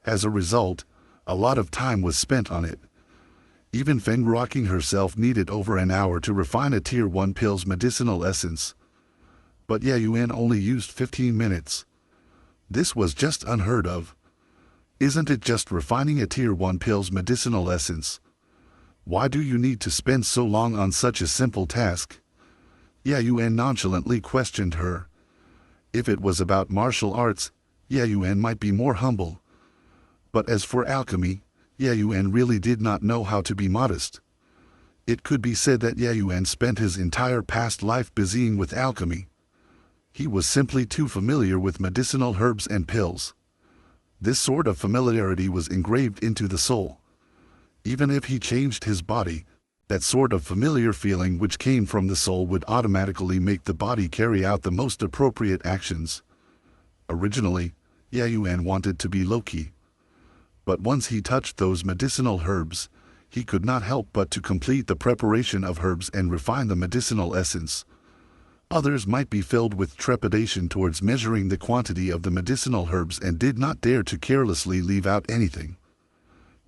As a result, a lot of time was spent on it. Even Feng Ruoqing herself needed over an hour to refine a Tier 1 pill's medicinal essence. But Ye Yuan only used 15 minutes. This was just unheard of. Isn't it just refining a Tier 1 pill's medicinal essence? Why do you need to spend so long on such a simple task? Ye Yuan nonchalantly questioned her. If it was about martial arts, Ye Yuan might be more humble. But as for alchemy, Ye Yuan really did not know how to be modest. It could be said that Ye Yuan spent his entire past life busying with alchemy. He was simply too familiar with medicinal herbs and pills. This sort of familiarity was engraved into the soul. Even if he changed his body, that sort of familiar feeling which came from the soul would automatically make the body carry out the most appropriate actions. Originally, Ye Yuan wanted to be low-key. But once he touched those medicinal herbs, he could not help but to complete the preparation of herbs and refine the medicinal essence. Others might be filled with trepidation towards measuring the quantity of the medicinal herbs and did not dare to carelessly leave out anything.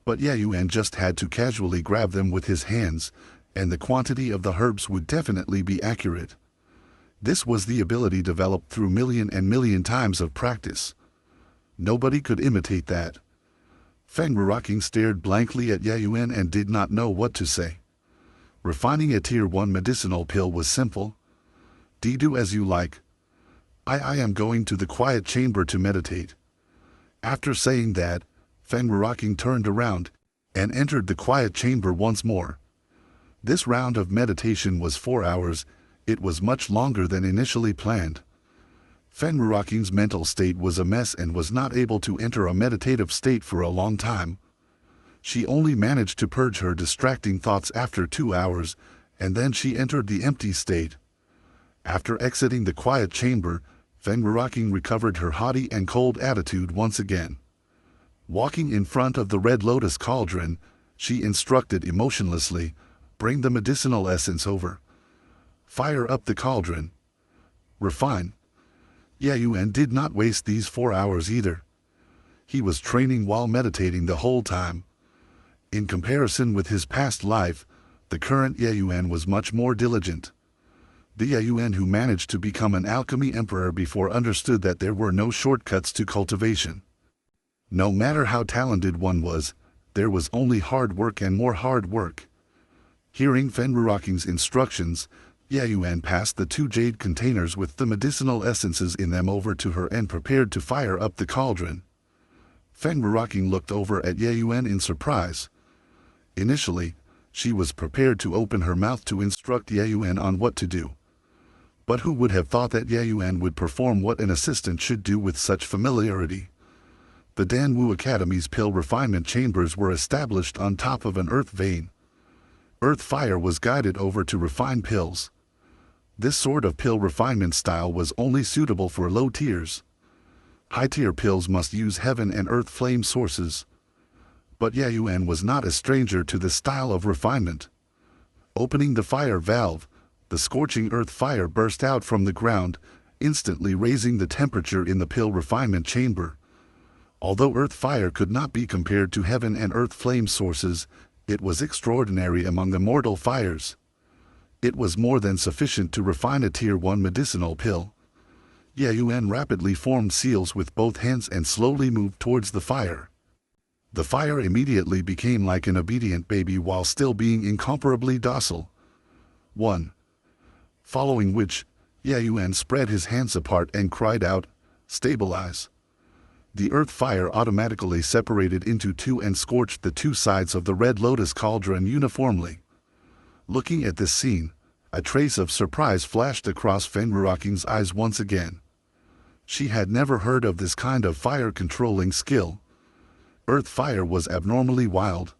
But Ye Yuan just had to casually grab them with his hands, and the quantity of the herbs would definitely be accurate. This was the ability developed through million times of practice. Nobody could imitate that. Feng Ruoqing stared blankly at Ye Yuan and did not know what to say. Refining a Tier 1 medicinal pill was simple. Do as you like. I am going to the quiet chamber to meditate. After saying that, Feng Ruoqing turned around and entered the quiet chamber once more. This round of meditation was 4 hours. It was much longer than initially planned. Feng Ruoqing's mental state was a mess and was not able to enter a meditative state for a long time. She only managed to purge her distracting thoughts after 2 hours, and then she entered the empty state. After exiting the quiet chamber, Feng Ruoqing recovered her haughty and cold attitude once again. Walking in front of the red lotus cauldron, she instructed emotionlessly, "Bring the medicinal essence over. Fire up the cauldron. Refine." Ye Yuan did not waste these 4 hours either. He was training while meditating the whole time. In comparison with his past life, the current Ye Yuan was much more diligent. The Ye Yuan who managed to become an alchemy emperor before understood that there were no shortcuts to cultivation. No matter how talented one was, there was only hard work and more hard work. Hearing Feng Ruoqing's instructions, Ye Yuan passed the 2 jade containers with the medicinal essences in them over to her and prepared to fire up the cauldron. Feng Ruoqing looked over at Ye Yuan in surprise. Initially, she was prepared to open her mouth to instruct Ye Yuan on what to do. But who would have thought that Ye Yuan would perform what an assistant should do with such familiarity? The Danwu Academy's pill refinement chambers were established on top of an earth vein. Earth fire was guided over to refine pills. This sort of pill refinement style was only suitable for low tiers. High-tier pills must use heaven and earth flame sources. But Ye Yuan was not a stranger to this style of refinement. Opening the fire valve, the scorching earth fire burst out from the ground, instantly raising the temperature in the pill refinement chamber. Although earth fire could not be compared to heaven and earth flame sources, it was extraordinary among the mortal fires. It was more than sufficient to refine a Tier 1 medicinal pill. Ye Yuan rapidly formed seals with both hands and slowly moved towards the fire. The fire immediately became like an obedient baby while still being incomparably docile. 1. Following which, Ye Yuan spread his hands apart and cried out, "Stabilize." The earth fire automatically separated into 2 and scorched the 2 sides of the red lotus cauldron uniformly. Looking at this scene, a trace of surprise flashed across Feng Ruoqing's eyes once again. She had never heard of this kind of fire controlling skill. Earth fire was abnormally wild.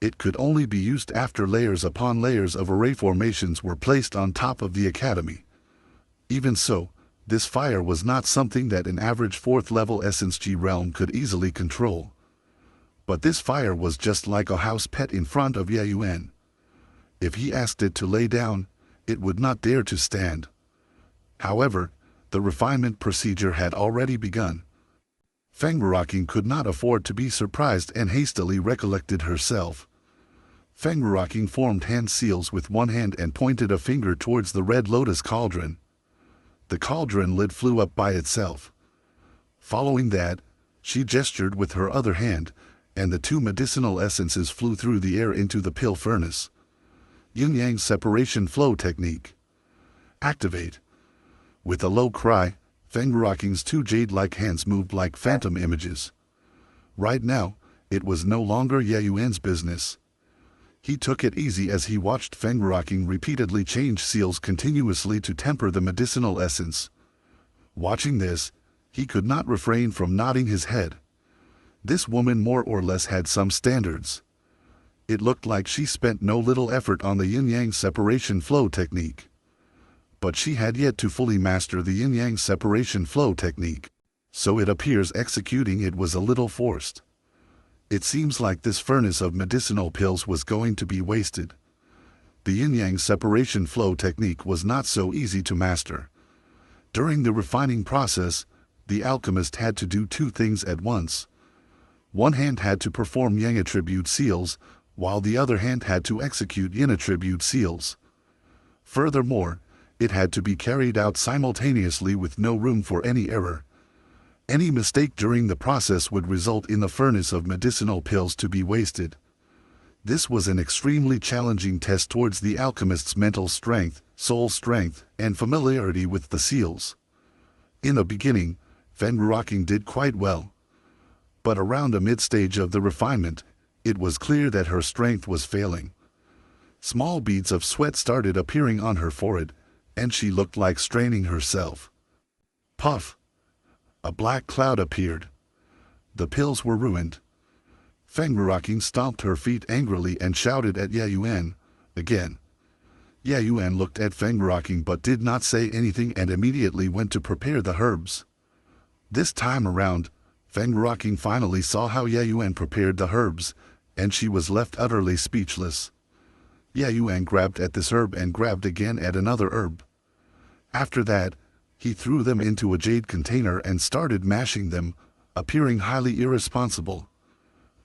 It could only be used after layers upon layers of array formations were placed on top of the academy. Even so, this fire was not something that an average 4th level Essence G realm could easily control. But this fire was just like a house pet in front of Yayuan. If he asked it to lay down, it would not dare to stand. However, the refinement procedure had already begun. Feng Ruoqing could not afford to be surprised and hastily recollected herself. Feng Ruoqing formed hand seals with one hand and pointed a finger towards the red lotus cauldron. The cauldron lid flew up by itself. Following that, she gestured with her other hand, and the 2 medicinal essences flew through the air into the pill furnace. Yin-Yang Separation Flow Technique. Activate. With a low cry, Feng Ruoqing's 2 jade-like hands moved like phantom images. Right now, it was no longer Yayuan's business. He took it easy as he watched Feng Ruoqing repeatedly change seals continuously to temper the medicinal essence. Watching this, he could not refrain from nodding his head. This woman more or less had some standards. It looked like she spent no little effort on the yin-yang separation flow technique. But she had yet to fully master the yin-yang separation flow technique, so it appears executing it was a little forced. It seems like this furnace of medicinal pills was going to be wasted. The yin-yang separation flow technique was not so easy to master. During the refining process, the alchemist had to do 2 things at once. One hand had to perform yang attribute seals, while the other hand had to execute yin attribute seals. Furthermore, it had to be carried out simultaneously with no room for any error. Any mistake during the process would result in the furnace of medicinal pills to be wasted. This was an extremely challenging test towards the alchemist's mental strength, soul strength, and familiarity with the seals. In the beginning, Feng Ruoqing did quite well. But around the mid-stage of the refinement, it was clear that her strength was failing. Small beads of sweat started appearing on her forehead, and she looked like straining herself. Puff! A black cloud appeared. The pills were ruined. Feng Ruoqing stomped her feet angrily and shouted at Yayuan, again. Yayuan looked at Feng Ruoqing but did not say anything and immediately went to prepare the herbs. This time around, Feng Ruoqing finally saw how Yayuan prepared the herbs, and she was left utterly speechless. Yayuan grabbed at this herb and grabbed again at another herb. After that, he threw them into a jade container and started mashing them, appearing highly irresponsible.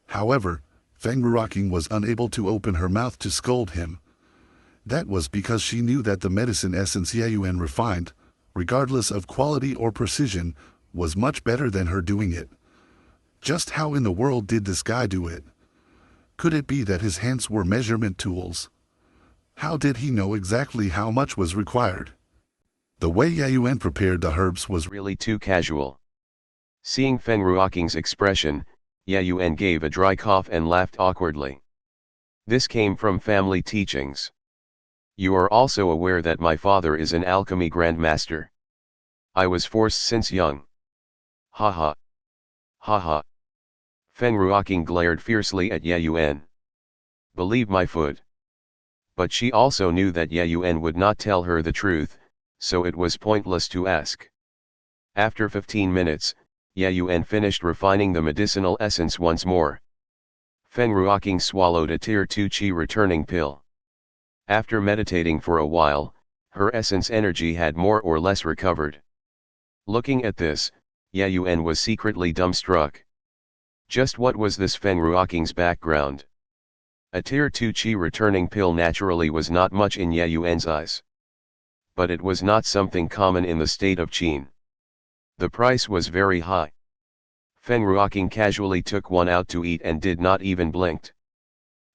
However, Feng Ruoqing was unable to open her mouth to scold him. That was because she knew that the medicine essence Yayuan refined, regardless of quality or precision, was much better than her doing it. Just how in the world did this guy do it? Could it be that his hands were measurement tools? How did he know exactly how much was required? The way Yayuan prepared the herbs was really too casual. Seeing Feng Ruoqing's expression, Yayuan gave a dry cough and laughed awkwardly. This came from family teachings. You are also aware that my father is an alchemy grandmaster. I was forced since young. Ha ha. Ha ha. Feng Ruoqing glared fiercely at Yayuan. Believe my foot. But she also knew that Yayuan would not tell her the truth, so it was pointless to ask. After 15 minutes, Yayuan finished refining the medicinal essence once more. Feng Ruoqing swallowed a tier 2 qi returning pill. After meditating for a while, her essence energy had more or less recovered. Looking at this, Yayuan was secretly dumbstruck. Just what was this Feng Ruoqing's background? A tier 2 qi returning pill naturally was not much in Yayuan's eyes. But it was not something common in the state of Qin. The price was very high. Feng Ruoqing casually took one out to eat and did not even blink.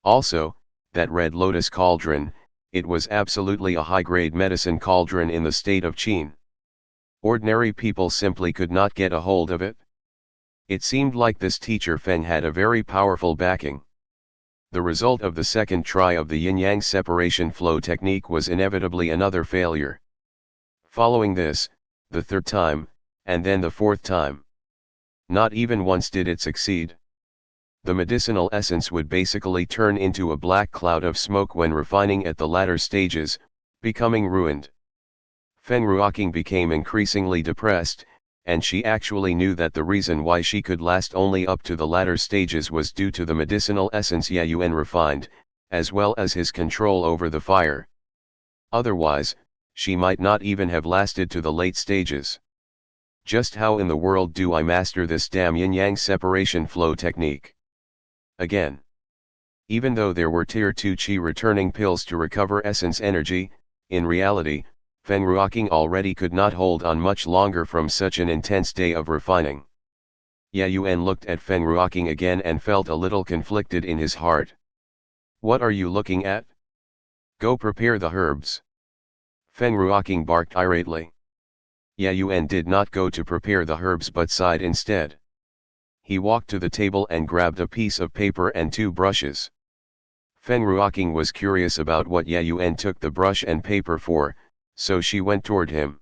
Also, that red lotus cauldron, it was absolutely a high-grade medicine cauldron in the state of Qin. Ordinary people simply could not get a hold of it. It seemed like this teacher Feng had a very powerful backing. The result of the second try of the yin-yang separation flow technique was inevitably another failure. Following this, the third time, and then the fourth time. Not even once did it succeed. the medicinal essence would basically turn into a black cloud of smoke when refining at the latter stages, becoming ruined. Feng Ruoqing became increasingly depressed, and she actually knew that the reason why she could last only up to the latter stages was due to the medicinal essence Yayuan refined, as well as his control over the fire. Otherwise, she might not even have lasted to the late stages. Just how in the world do I master this damn yin-yang separation flow technique? Again. Even though there were tier 2 qi returning pills to recover essence energy, in reality, Feng Ruoqing already could not hold on much longer from such an intense day of refining. Yayuan looked at Feng Ruoqing again and felt a little conflicted in his heart. What are you looking at? Go prepare the herbs. Feng Ruoqing barked irately. Yayuan did not go to prepare the herbs but sighed instead. He walked to the table and grabbed a piece of paper and 2 brushes. Feng Ruoqing was curious about what Yayuan took the brush and paper for, so she went toward him.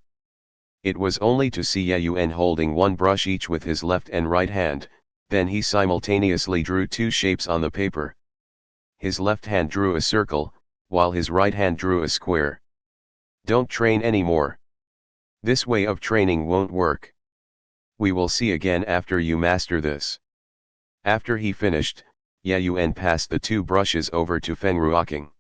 It was only to see Yayuan holding 1 brush each with his left and right hand, then he simultaneously drew 2 shapes on the paper. His left hand drew a circle, while his right hand drew a square. Don't train anymore. This way of training won't work. We will see again after you master this. After he finished, Yayuan passed the 2 brushes over to Feng Ruoqing.